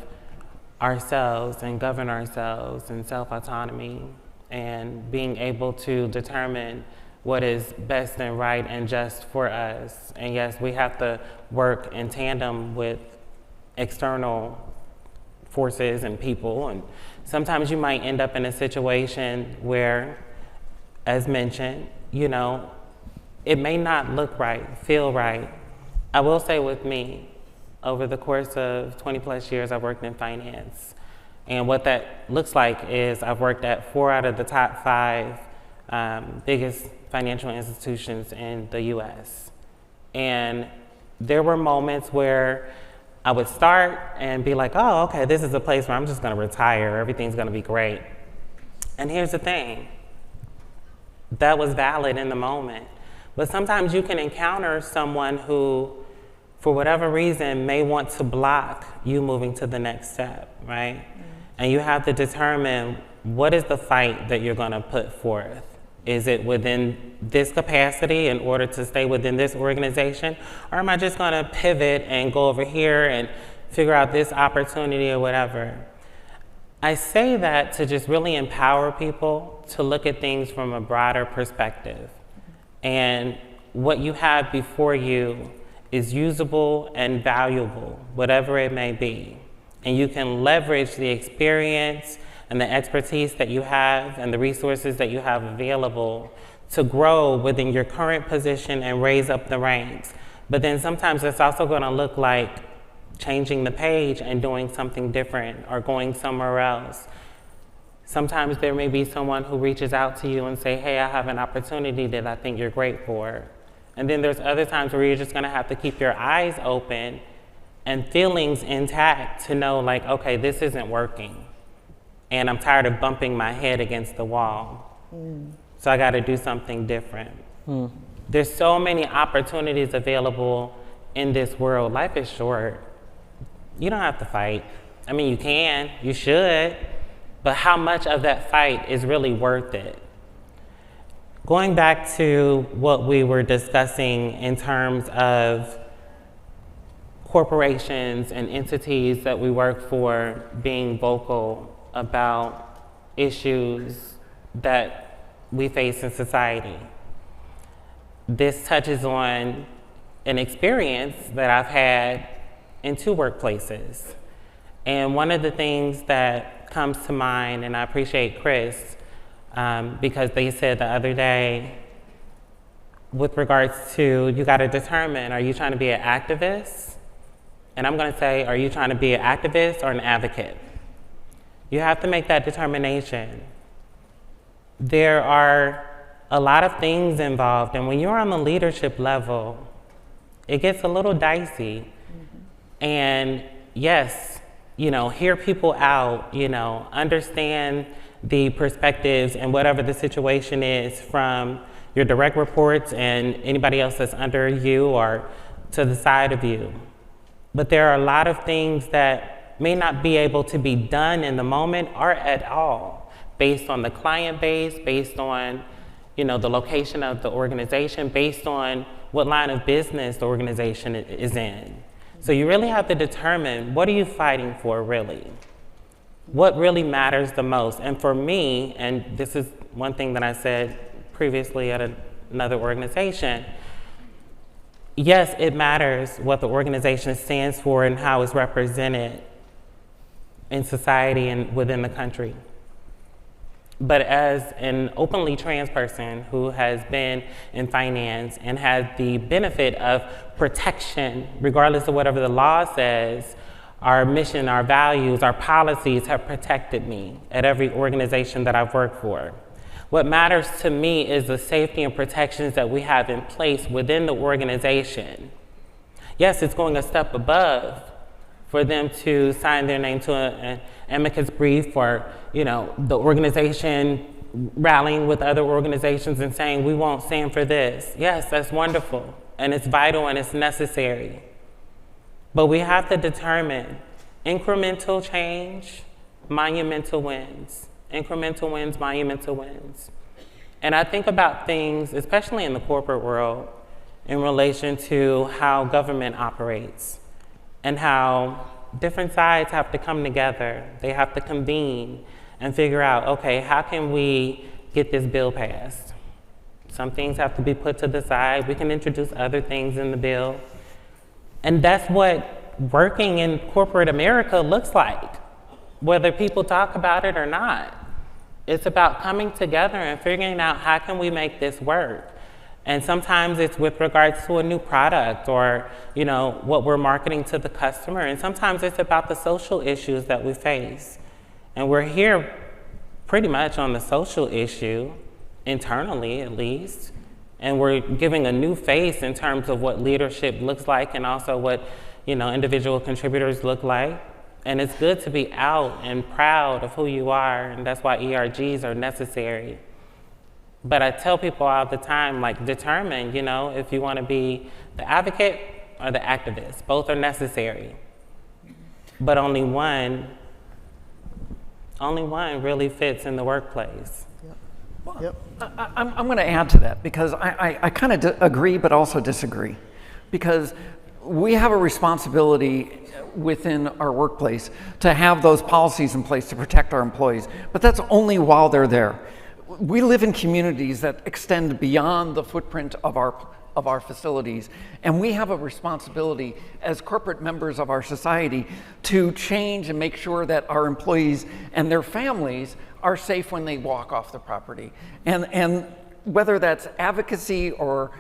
ourselves and govern ourselves and self-autonomy and being able to determine what is best and right and just for us. And yes, we have to work in tandem with external forces and people, and sometimes you might end up in a situation where, as mentioned, it may not look right, feel right. I will say with me, over the course of 20 plus years, I've worked in finance. And what that looks like is I've worked at 4 out of the top 5 biggest financial institutions in the US. And there were moments where I would start and be like, oh, okay, this is a place where I'm just gonna retire, everything's gonna be great. And here's the thing, that was valid in the moment. But sometimes you can encounter someone who, for whatever reason, may want to block you moving to the next step, right? And you have to determine what is the fight that you're gonna put forth. Is it within this capacity in order to stay within this organization? Or am I just gonna pivot and go over here and figure out this opportunity or whatever? I say that to just really empower people to look at things from a broader perspective. And what you have before you is usable and valuable, whatever it may be. And you can leverage the experience and the expertise that you have and the resources that you have available to grow within your current position and raise up the ranks. But then sometimes it's also gonna look like changing the page and doing something different or going somewhere else. Sometimes there may be someone who reaches out to you and say, hey, I have an opportunity that I think you're great for. And then there's other times where you're just gonna have to keep your eyes open and feelings intact to know like, okay, this isn't working. And I'm tired of bumping my head against the wall. So I gotta do something different. There's so many opportunities available in this world. Life is short. You don't have to fight. I mean, you can, you should, but how much of that fight is really worth it? Going back to what we were discussing in terms of corporations and entities that we work for being vocal about issues that we face in society. This touches on an experience that I've had in 2 workplaces. And one of the things that comes to mind, and I appreciate Chris, because they said the other day, with regards to, you got to determine, are you trying to be an activist? And I'm going to say, are you trying to be an activist or an advocate? You have to make that determination. There are a lot of things involved, and when you're on the leadership level, it gets a little dicey. And yes, hear people out, understand the perspectives and whatever the situation is from your direct reports and anybody else that's under you or to the side of you. But there are a lot of things that may not be able to be done in the moment or at all, based on the client base, based on the location of the organization, based on what line of business the organization is in. So you really have to determine, what are you fighting for really? What really matters the most? And for me, and this is one thing that I said previously at another organization, yes, it matters what the organization stands for and how it's represented in society and within the country. But as an openly trans person who has been in finance and had the benefit of protection, regardless of whatever the law says, our mission, our values, our policies have protected me at every organization that I've worked for. What matters to me is the safety and protections that we have in place within the organization. Yes, it's going a step above for them to sign their name to an amicus brief, or the organization rallying with other organizations and saying, we won't stand for this. Yes, that's wonderful, and it's vital and it's necessary. But we have to determine incremental change, monumental wins. Incremental wins, monumental wins. And I think about things, especially in the corporate world, in relation to how government operates and how different sides have to come together. They have to convene and figure out, okay, how can we get this bill passed? Some things have to be put to the side. We can introduce other things in the bill. And that's what working in corporate America looks like, whether people talk about it or not. It's about coming together and figuring out, how can we make this work? And sometimes it's with regards to a new product or, what we're marketing to the customer. And sometimes it's about the social issues that we face. And we're here pretty much on the social issue, internally at least. And we're giving a new face in terms of what leadership looks like, and also what, individual contributors look like. And it's good to be out and proud of who you are, and that's why ERGs are necessary. But I tell people all the time, determine, if you want to be the advocate or the activist. Both are necessary. But only one really fits in the workplace. Yep. I'm going to add to that, because I kind of agree but also disagree. Because we have a responsibility within our workplace to have those policies in place to protect our employees, but that's only while they're there. We live in communities that extend beyond the footprint of our facilities, and we have a responsibility as corporate members of our society to change and make sure that our employees and their families are safe when they walk off the property. And whether that's advocacy or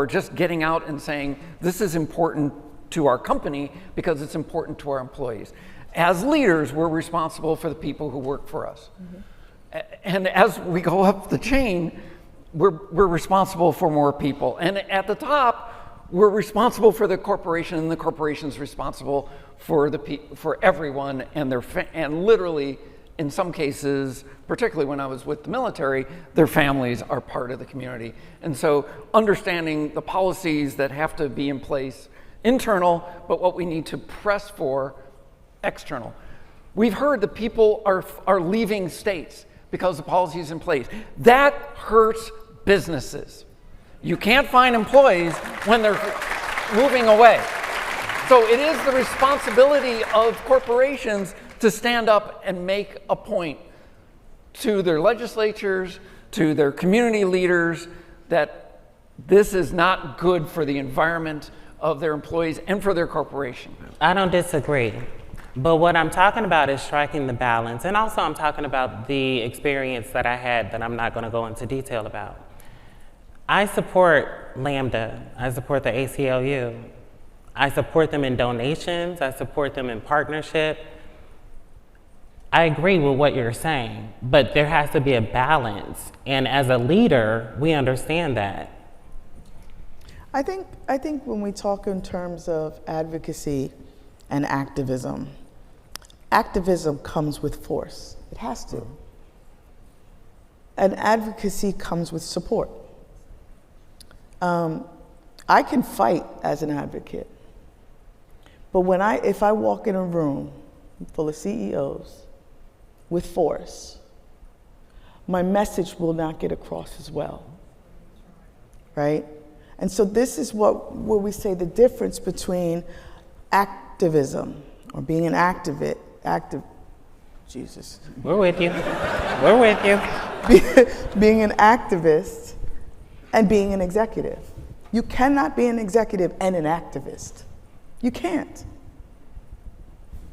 just getting out and saying, this is important to our company because it's important to our employees. As leaders, we're responsible for the people who work for us. Mm-hmm. And as we go up the chain, we're responsible for more people. And at the top, we're responsible for the corporation, and the corporation's responsible for everyone and and literally, in some cases, particularly when I was with the military, their families are part of the community. And so understanding the policies that have to be in place, internal, but what we need to press for, external. We've heard that people are leaving states because the policy is in place. That hurts businesses. You can't find employees when they're moving away. So it is the responsibility of corporations to stand up and make a point to their legislatures, to their community leaders, that this is not good for the environment of their employees and for their corporation. I don't disagree. But what I'm talking about is striking the balance. And also I'm talking about the experience that I had that I'm not going to go into detail about. I support Lambda. I support the ACLU. I support them in donations. I support them in partnership. I agree with what you're saying, but there has to be a balance. And as a leader, we understand that. I think when we talk in terms of advocacy and activism comes with force. It has to. And advocacy comes with support. I can fight as an advocate, but if I walk in a room full of CEOs with force, my message will not get across as well, right? And so this is where we say the difference between activism or being an Jesus. We're with you. We're with you. Being an activist and being an executive. You cannot be an executive and an activist. You can't.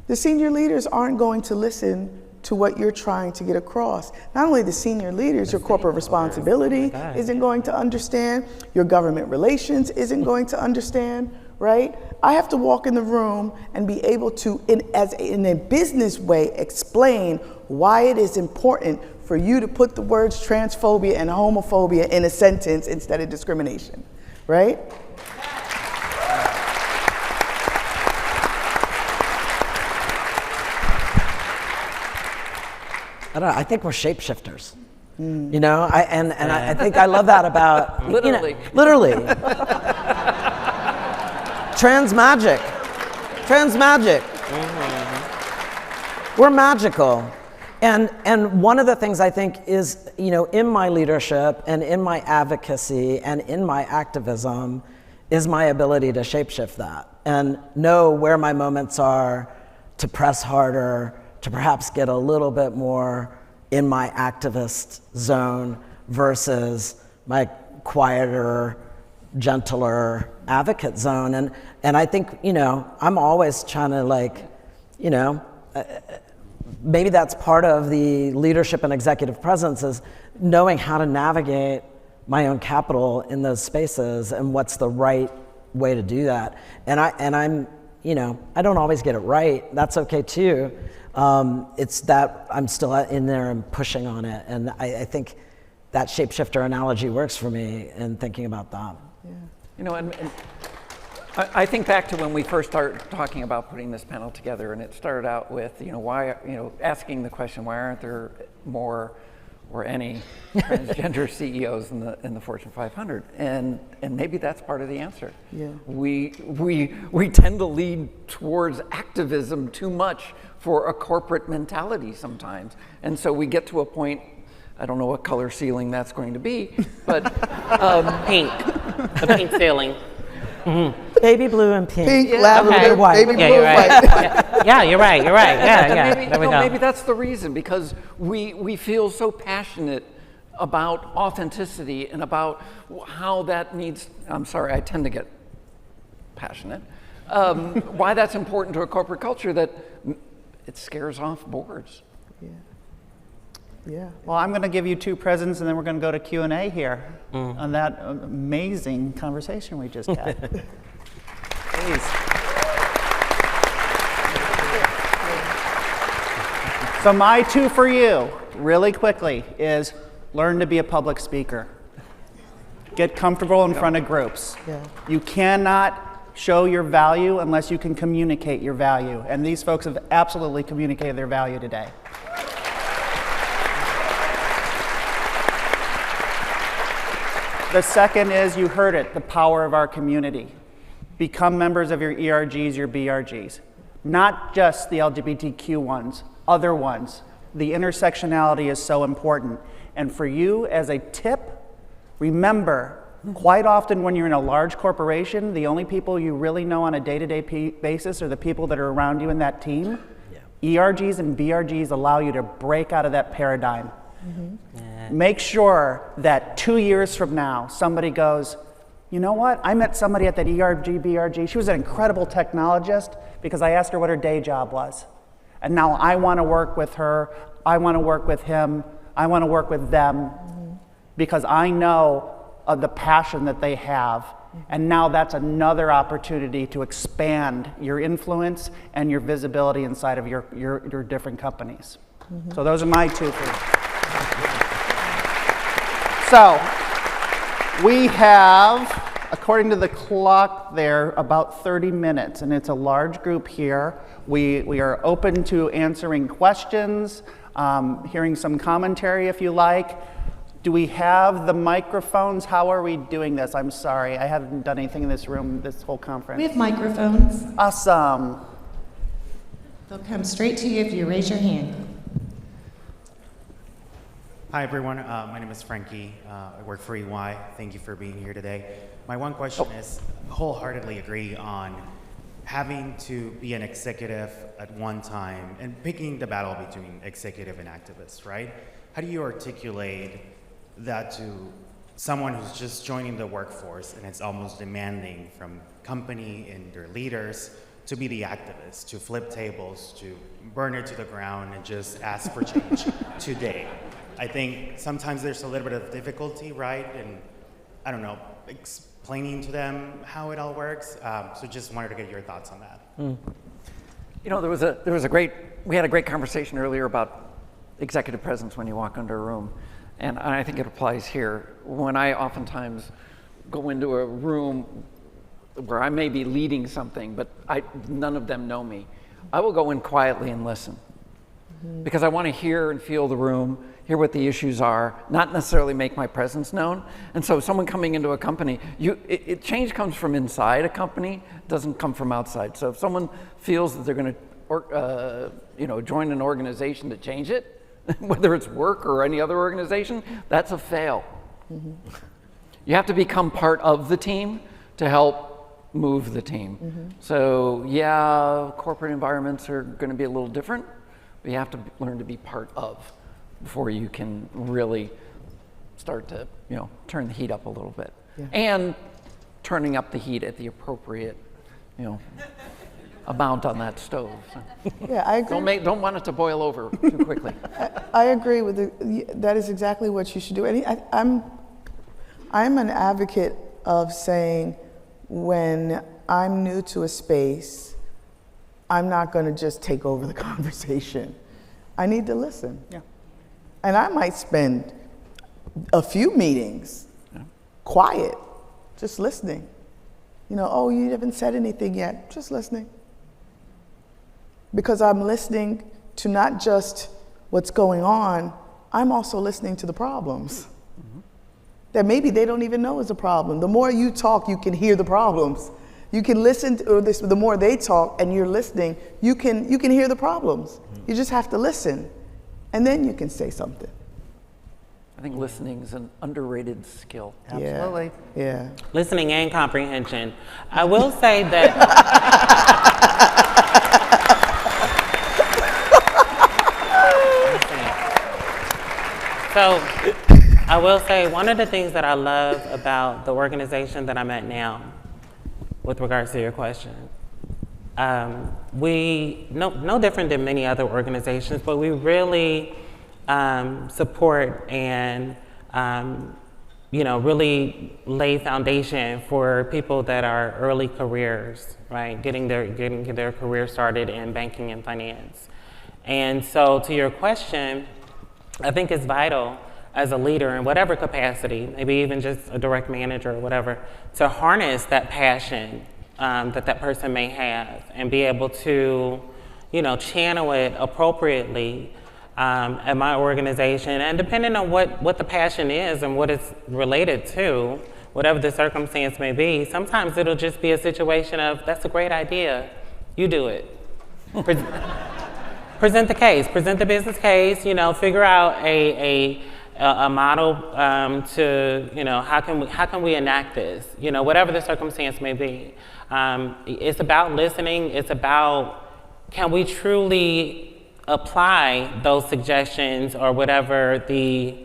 The senior leaders aren't going to listen to what you're trying to get across. Not only the senior leaders, your corporate responsibility isn't going to understand, your government relations isn't going to understand, right? I have to walk in the room and be able to, in a business way, explain why it is important for you to put the words transphobia and homophobia in a sentence instead of discrimination, right? I don't know, I think we're shapeshifters. You know, I think I love that about Literally. You know, literally. Trans magic. We're magical. And one of the things I think is, you know, in my leadership and in my advocacy and in my activism is my ability to shapeshift that and know where my moments are to press harder, to perhaps get a little bit more in my activist zone versus my quieter, gentler advocate zone. And I think, you know, I'm always trying to, like, you know, maybe that's part of the leadership and executive presence is knowing how to navigate my own capital in those spaces and what's the right way to do that. And I'm, you know, I don't always get it right. That's okay too. It's that I'm still in there and pushing on it. And I think that shapeshifter analogy works for me in thinking about that. Yeah. You know, and I think back to when we first started talking about putting this panel together, and it started out with, you know, why, you know, asking the question, why aren't there more or any transgender CEOs in the Fortune 500? And maybe that's part of the answer. Yeah. We tend to lead towards activism too much for a corporate mentality sometimes, and so we get to a point. I don't know what color ceiling that's going to be, but Pink. The pink ceiling. Mm-hmm. Baby blue and pink. Pink, lavender, white. baby Yeah, blue, you're right. white. Yeah, you're right. Yeah, maybe, there we go. maybe that's the reason, because we feel so passionate about authenticity and about how that needs. I'm sorry, I tend to get passionate. Why that's important to a corporate culture that it scares off boards. Yeah. Yeah. Well, I'm going to give you two presents, and then we're going to go to Q&A here on that amazing conversation we just had. Please. So my two for you, really quickly, is learn to be a public speaker. Get comfortable in front of groups. Yeah. You cannot show your value unless you can communicate your value, and these folks have absolutely communicated their value today. The second is, you heard it, the power of our community. Become members of your ERGs, your BRGs. Not just the LGBTQ ones, other ones. The intersectionality is so important. And for you, as a tip, remember, quite often when you're in a large corporation, the only people you really know on a day-to-day basis are the people that are around you in that team. Yeah. ERGs and BRGs allow you to break out of that paradigm. Mm-hmm. Yeah. Make sure that 2 years from now, somebody goes, you know what? I met somebody at that ERG, BRG. She was an incredible technologist because I asked her what her day job was. And now I want to work with her. I want to work with him. I want to work with them because I know of the passion that they have. And now that's another opportunity to expand your influence and your visibility inside of your different companies. So those are my two things. So we have, according to the clock there, about 30 minutes, and it's a large group here. We are open to answering questions, hearing some commentary if you like. Do we have the microphones? How are we doing this? I'm sorry, I haven't done anything in this room this whole conference. We have microphones. Awesome. They'll come straight to you if you raise your hand. Hi everyone, my name is Frankie. I work for EY. Thank you for being here today. My one question is, wholeheartedly agree on having to be an executive at one time and picking the battle between executive and activist, right? How do you articulate that to someone who's just joining the workforce and it's almost demanding from company and their leaders to be the activist, to flip tables, to burn it to the ground and just ask for change today? I think sometimes there's a little bit of difficulty, right? And I don't know, explaining to them how it all works. So just wanted to get your thoughts on that. You know, we had a great conversation earlier about executive presence when you walk into a room. And I think it applies here. When I oftentimes go into a room where I may be leading something, but none of them know me, I will go in quietly and listen. Because I want to hear and feel the room, hear what the issues are, not necessarily make my presence known. And so someone coming into a company, change comes from inside a company, doesn't come from outside. So if someone feels that they're going to join an organization to change it, whether it's work or any other organization, that's a fail. You have to become part of the team to help move the team. So yeah, corporate environments are going to be a little different, but you have to learn to be part of before you can really start to, turn the heat up a little bit. And turning up the heat at the appropriate, amount on that stove. So. Yeah, I agree. Don't want it to boil over too quickly. I agree with that is exactly what you should do. And I'm an advocate of saying when I'm new to a space, I'm not going to just take over the conversation. I need to listen. Yeah. And I might spend a few meetings quiet, just listening. Oh, you haven't said anything yet, just listening. Because I'm listening to not just what's going on, I'm also listening to the problems. That maybe they don't even know is a problem. The more you talk, you can hear the problems. You can listen to this, the more they talk and you're listening, you can hear the problems. You just have to listen, and then you can say something. I think listening is an underrated skill. Absolutely. Yeah. Listening and comprehension. I will say that. So, I will say one of the things that I love about the organization that I'm at now, with regards to your question, we no different than many other organizations, but we really support and really lay foundation for people that are early careers, right? Getting their career started in banking and finance. And so, to your question, I think it's vital as a leader in whatever capacity, maybe even just a direct manager or whatever, to harness that passion that person may have and be able to, channel it appropriately at my organization. And depending on what the passion is and what it's related to, whatever the circumstance may be, sometimes it'll just be a situation of, that's a great idea, you do it. Present the case, present the business case, figure out a model to, how can we enact this, whatever the circumstance may be. It's about listening, it's about, can we truly apply those suggestions or whatever the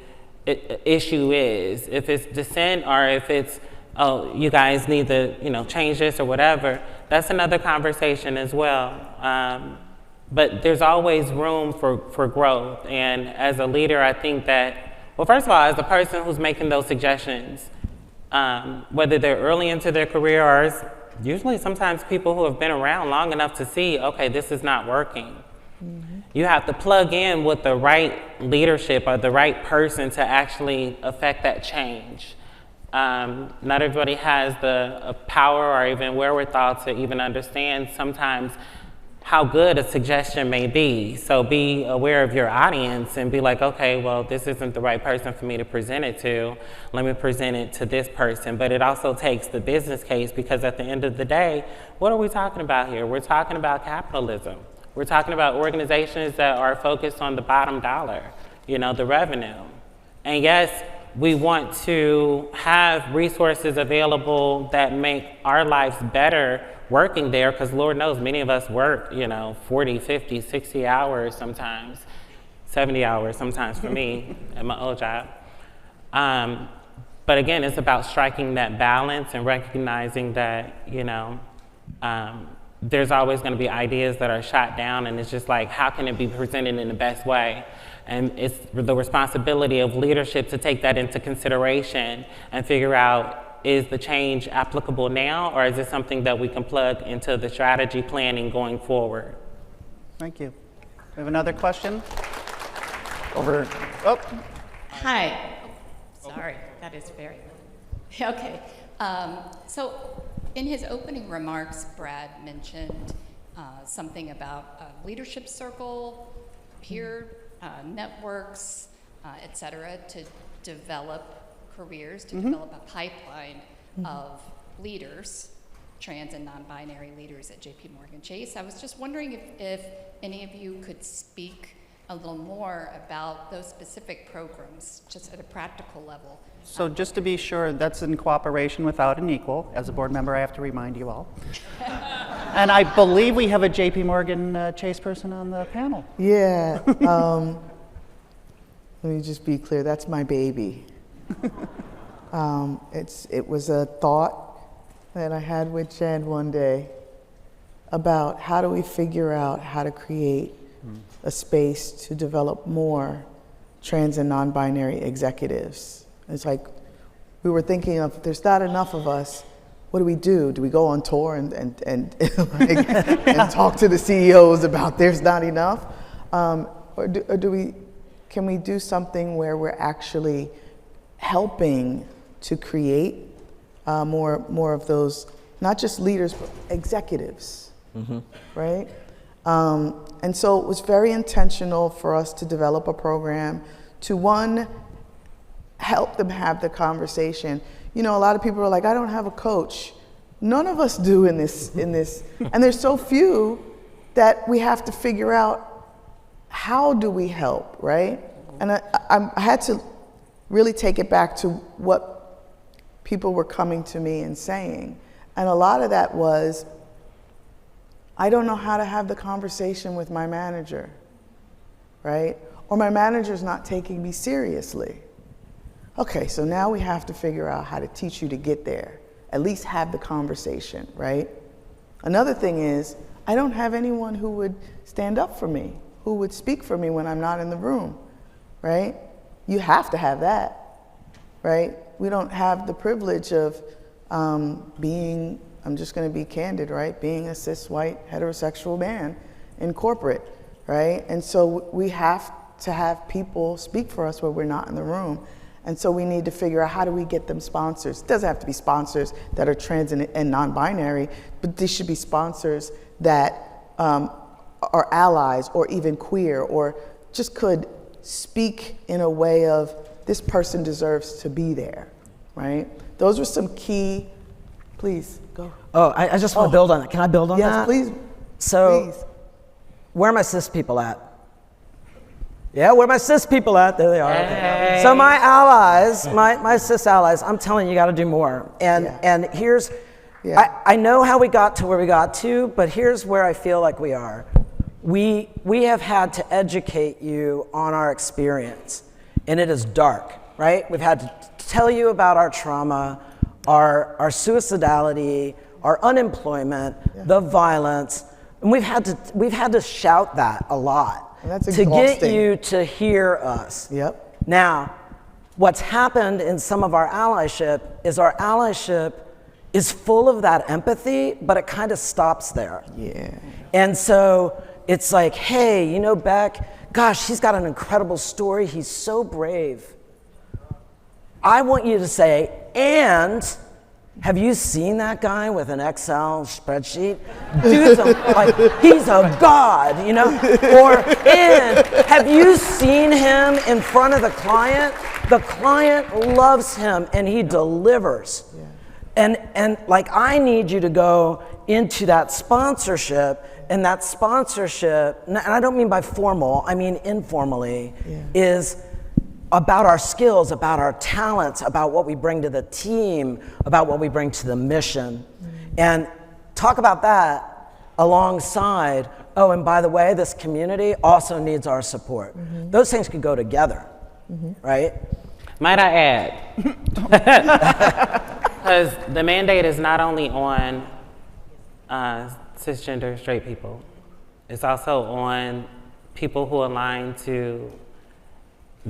issue is. If it's dissent or if it's, oh, you guys need to, change this or whatever, that's another conversation as well. But there's always room for growth. And as a leader, I think that, well, first of all, as the person who's making those suggestions, whether they're early into their career or usually sometimes people who have been around long enough to see, okay, this is not working. You have to plug in with the right leadership or the right person to actually affect that change. Not everybody has the power or even wherewithal to even understand sometimes how good a suggestion may be. So be aware of your audience and be like, okay, well, this isn't the right person for me to present it to. Let me present it to this person. But it also takes the business case, because at the end of the day, what are we talking about here? We're talking about capitalism. We're talking about organizations that are focused on the bottom dollar, you know, the revenue. And yes, we want to have resources available that make our lives better working there, because Lord knows many of us work, you know, 40, 50, 60 hours sometimes, 70 hours sometimes for me at my old job. But again, it's about striking that balance and recognizing that, you know, there's always going to be ideas that are shot down, and it's just like, how can it be presented in the best way? And it's the responsibility of leadership to take that into consideration and figure out, is the change applicable now, or is it something that we can plug into the strategy planning going forward? Thank you. We have another question? Over. Oh. Hi. Sorry, that is very. Okay. So in his opening remarks, Brad mentioned something about a leadership circle, peer networks, et cetera, to develop careers, to develop a pipeline of leaders, trans and non-binary leaders at JP Morgan Chase. I was just wondering if any of you could speak a little more about those specific programs, just at a practical level. So just to be sure, that's in cooperation with Out and Equal. As a board member, I have to remind you all. And I believe we have a JP Morgan Chase person on the panel. Yeah. Let me just be clear, that's my baby. It was a thought that I had with Jen one day about how do we figure out how to create a space to develop more trans and non-binary executives. It's like we were thinking of, if there's not enough of us, what do we do? Do we go on tour and talk to the CEOs about there's not enough? Or can we do something where we're actually helping to create more of those, not just leaders, but executives, right? And so it was very intentional for us to develop a program to, one, help them have the conversation. You know, a lot of people are like, I don't have a coach. None of us do in this, and there's so few that we have to figure out, how do we help, right? And I had to really take it back to what people were coming to me and saying. And a lot of that was, I don't know how to have the conversation with my manager, right? Or my manager's not taking me seriously. Okay, so now we have to figure out how to teach you to get there. At least have the conversation, right? Another thing is, I don't have anyone who would stand up for me, who would speak for me when I'm not in the room, right? You have to have that, right? We don't have the privilege of being, I'm just gonna be candid, right? Being a cis white heterosexual man in corporate, right? And so we have to have people speak for us where we're not in the room. And so we need to figure out, how do we get them sponsors? It doesn't have to be sponsors that are trans and non-binary, but these should be sponsors that are allies or even queer, or just could speak in a way of, this person deserves to be there, right? Those were some key, please, go. Oh, I just want to build on that. Can I build on that? Yes, please. So, Please. where are my cis people at? Yeah, where are my cis people at? There they are. Hey. So my allies, my cis allies, I'm telling you, you got to do more. And here's, I know how we got to where we got to, but here's where I feel like we are. We have had to educate you on our experience, and it is dark, right? We've had to tell you about our trauma, our suicidality, our unemployment, the violence, and we've had to shout that a lot. And that's to get exhausting. you to hear us. Yep. Now, What's happened in some of our allyship is full of that empathy, but it kind of stops there. Yeah. And so it's like, hey, you know, Beck, gosh, he's got an incredible story. He's so brave. I want you to say, and have you seen that guy with an Excel spreadsheet? Dude's like, he's a god, you know? Or, and have you seen him in front of the client? The client loves him and he delivers. Yeah. And like, I need you to go into that sponsorship, and that sponsorship, and I don't mean by formal, I mean informally, is about our skills, about our talents, about what we bring to the team, about what we bring to the mission. And talk about that alongside, oh, and by the way, this community also needs our support. Those things could go together, right? Might I add? Because the mandate is not only on cisgender straight people, it's also on people who align to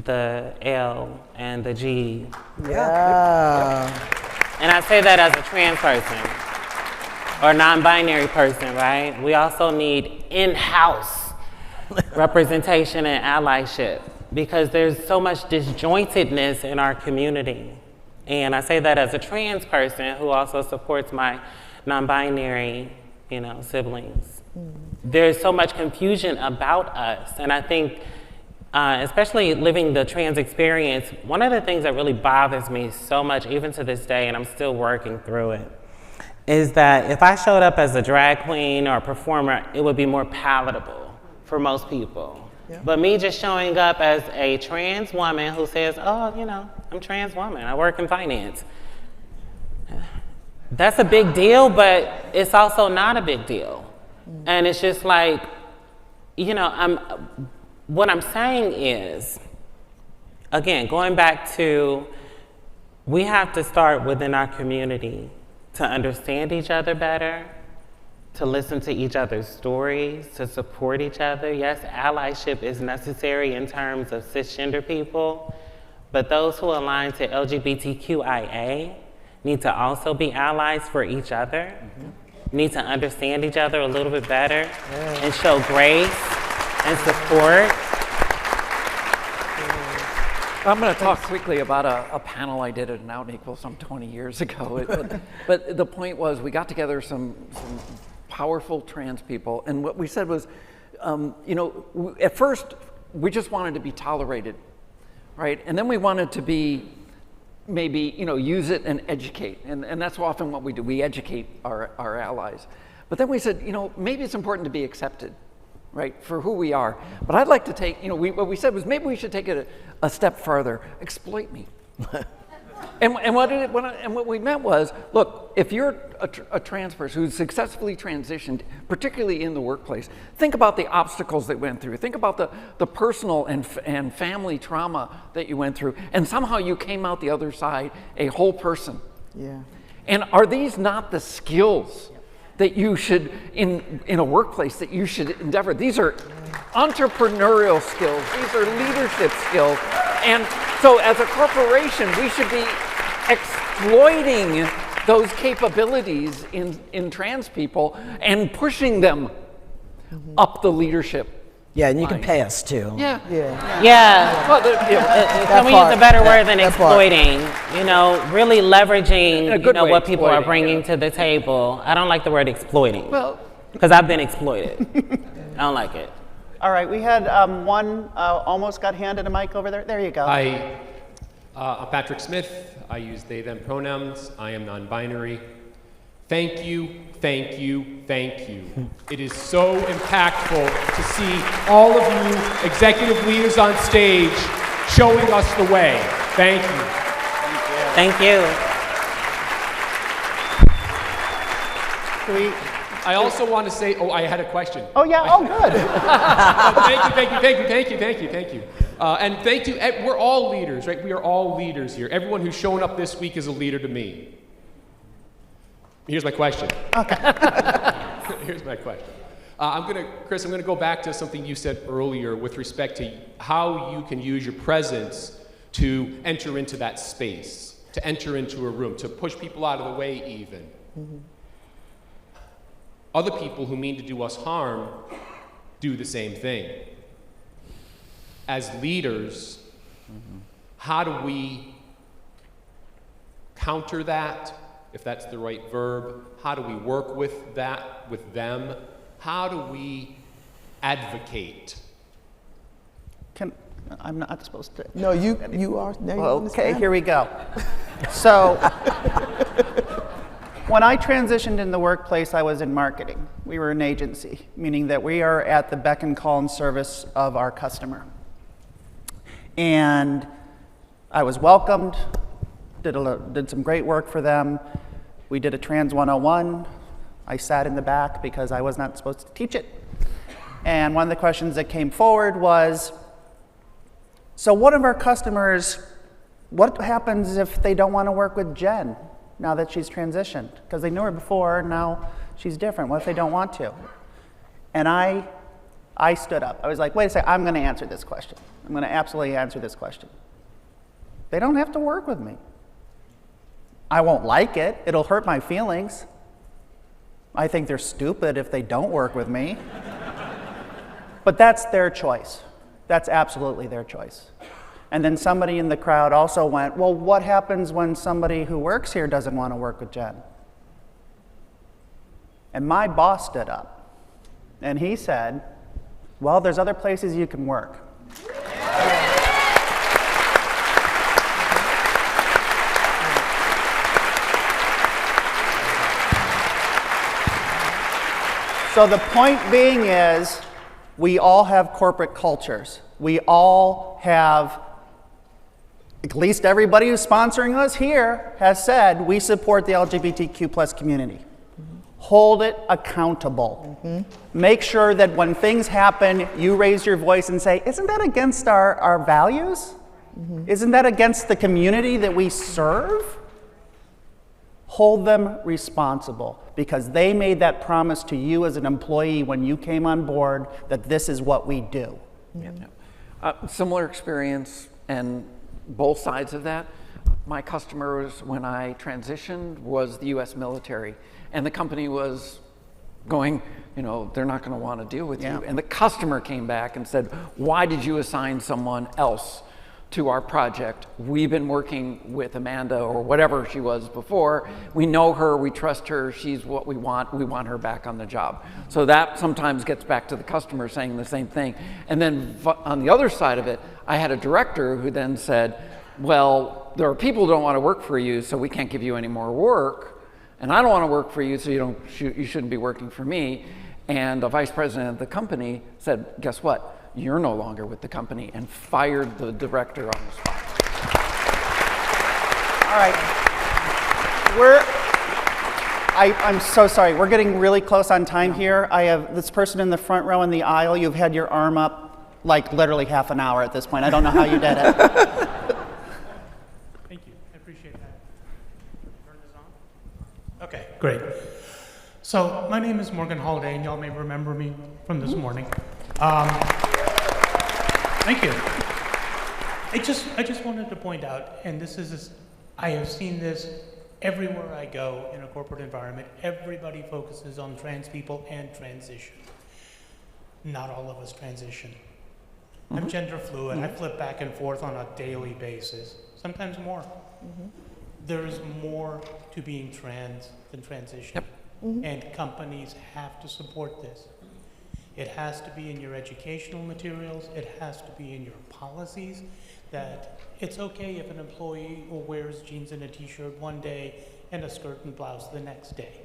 the L and the G. Yeah. And I say that as a trans person or non-binary person, right? We also need in-house representation and allyship because there's so much disjointedness in our community. And I say that as a trans person who also supports my non-binary, you know, siblings. There's so much confusion about us. And I think, especially living the trans experience, one of the things that really bothers me so much, even to this day, and I'm still working through it, is that if I showed up as a drag queen or a performer, it would be more palatable for most people. But me just showing up as a trans woman who says, oh, you know, I'm a trans woman, I work in finance. That's a big deal, but it's also not a big deal. And it's just like, you know, what I'm saying is, again, going back to, we have to start within our community to understand each other better, to listen to each other's stories, to support each other. Yes, allyship is necessary in terms of cisgender people, but those who align to LGBTQIA need to also be allies for each other, need to understand each other a little bit better, and show grace and support. I'm going to talk quickly about a panel I did at an Out and Equal some 20 years ago. But the point was, we got together some powerful trans people, and what we said was, you know, at first we just wanted to be tolerated, right? And then we wanted to be maybe, you know, use it and educate, and that's often what we do. We educate our allies. But then we said, you know, maybe it's important to be accepted, right, for who we are. But I'd like to take, you know, what we said was maybe we should take it a step farther. Exploit me. And what we meant was, look, if you're a trans person who's successfully transitioned, particularly in the workplace, think about the obstacles they went through. Think about the personal and family trauma that you went through, and somehow you came out the other side a whole person. Yeah. And are these not the skills that you should, in a workplace, that you should endeavor? These are entrepreneurial skills. These are leadership skills. And so as a corporation, we should be exploiting those capabilities in trans people and pushing them up the leadership. Yeah, and you line. can pay us too. Yeah. Well, can we use a better word than exploiting? You know, really leveraging, you know, what people are bringing to the table. I don't like the word exploiting. Well, because I've been exploited. I don't like it. All right, we had one almost got handed a mic over there. There you go. Hi, I'm Patrick Smith. I use they, them pronouns. I am non-binary. Thank you, thank you, thank you. It is so impactful to see all of you executive leaders on stage showing us the way. Thank you. Thank you. I also want to say, I had a question. Oh yeah, oh good. Thank you. And thank you, we're all leaders, right? We are all leaders here. Everyone who's shown up this week is a leader to me. Here's my question. Okay. Here's my question. Chris, I'm gonna go back to something you said earlier with respect to how you can use your presence to enter into that space, to enter into a room, to push people out of the way even. Other people who mean to do us harm do the same thing. As leaders, how do we counter that, if that's the right verb? How do we work with that, with them? How do we advocate? I'm not supposed to. No, you are. Now you Okay, understand. here we go. So, when I transitioned in the workplace, I was in marketing. We were an agency, meaning that we are at the beck and call and service of our customer. And I was welcomed, did some great work for them. We did a Trans 101. I sat in the back because I was not supposed to teach it. And one of the questions that came forward was, so one of our customers, what happens if they don't want to work with Jen now that she's transitioned? Because they knew her before, now she's different. What if they don't want to? And I stood up. I was like, wait a second, I'm going to answer this question. I'm going to absolutely answer this question. They don't have to work with me. I won't like it. It'll hurt my feelings. I think they're stupid if they don't work with me. But that's their choice. That's absolutely their choice. And then somebody in the crowd also went, well, what happens when somebody who works here doesn't want to work with Jen? And my boss stood up, and he said, well, there's other places you can work. So the point being is, we all have corporate cultures. We all have, at least everybody who's sponsoring us here has said, we support the LGBTQ plus community. Hold it accountable. Make sure that when things happen, you raise your voice and say, isn't that against our values? Isn't that against the community that we serve? Hold them responsible, because they made that promise to you as an employee when you came on board that this is what we do. Similar experience, and both sides of that. My customers, when I transitioned, was the US military, and the company was going, you know, they're not going to want to deal with you. And the customer came back and said, why did you assign someone else to our project? We've been working with Amanda, or whatever she was before. We know her, we trust her, she's what we want her back on the job. So that sometimes gets back to the customer saying the same thing. And then on the other side of it, I had a director who then said, well, there are people who don't want to work for you, so we can't give you any more work. And I don't want to work for you, so you shouldn't be working for me. And the vice president of the company said, guess what? You're no longer with the company, and fired the director on the spot. All right. I'm so sorry. We're getting really close on time here. I have this person in the front row in the aisle. You've had your arm up like literally half an hour at this point. I don't know how you did it. Thank you. I appreciate that. Turn this on? Okay, great. So my name is Morgan Holiday, and y'all may remember me from this morning. Thank you. I just wanted to point out, and I have seen this everywhere I go in a corporate environment. Everybody focuses on trans people and transition. Not all of us transition. I'm gender fluid. I flip back and forth on a daily basis, sometimes more. There is more to being trans than transition. And companies have to support this. It has to be in your educational materials. It has to be in your policies, that it's okay if an employee wears jeans and a t-shirt one day and a skirt and blouse the next day.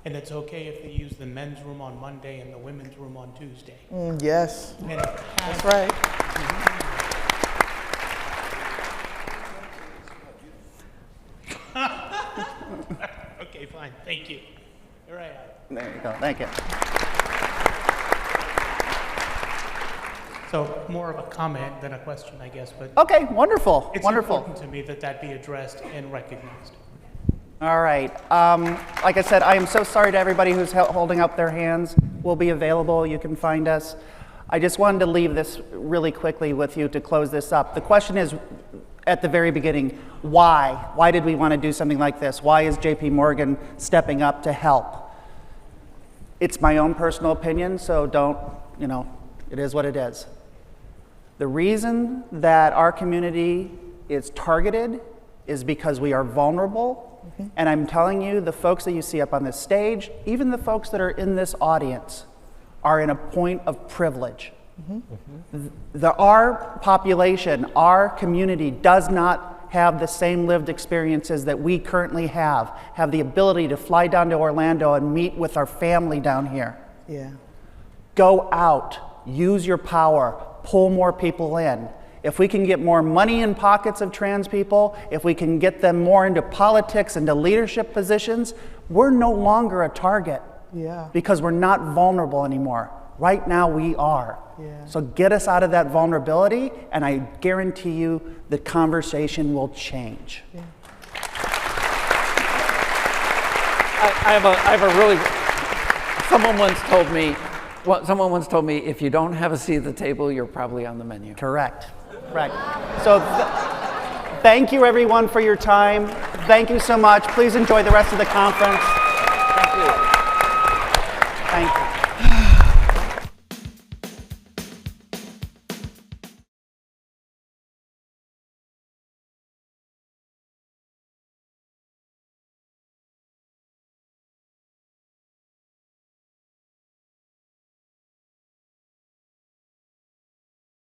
And it's okay if they use the men's room on Monday and the women's room on Tuesday. Yes, And it has that's right. Okay, fine. Thank you. Here I am. There you go. Thank you. So more of a comment than a question, I guess, but Okay, wonderful. it's Wonderful. important to me that that be addressed and recognized. All right. Like I said, I am so sorry to everybody who's holding up their hands. We'll be available. You can find us. I just wanted to leave this really quickly with you to close this up. The question is, at the very beginning. Why? Why did we want to do something like this? Why is JP Morgan stepping up to help? It's my own personal opinion, so don't, it is what it is. The reason that our community is targeted is because we are vulnerable. And I'm telling you, the folks that you see up on this stage, even the folks that are in this audience, are in a point of privilege. Our population, our community does not have the same lived experiences that we currently have the ability to fly down to Orlando and meet with our family down here. Yeah. Go out, use your power, pull more people in. If we can get more money in pockets of trans people, if we can get them more into politics, into leadership positions, we're no longer a target. Yeah. Because we're not vulnerable anymore. Right now we are. Yeah. So get us out of that vulnerability, and I guarantee you the conversation will change. Yeah. I have a really, someone once told me, if you don't have a seat at the table, you're probably on the menu. Correct. So thank you everyone for your time. Thank you so much. Please enjoy the rest of the conference. Thank you. Thank you.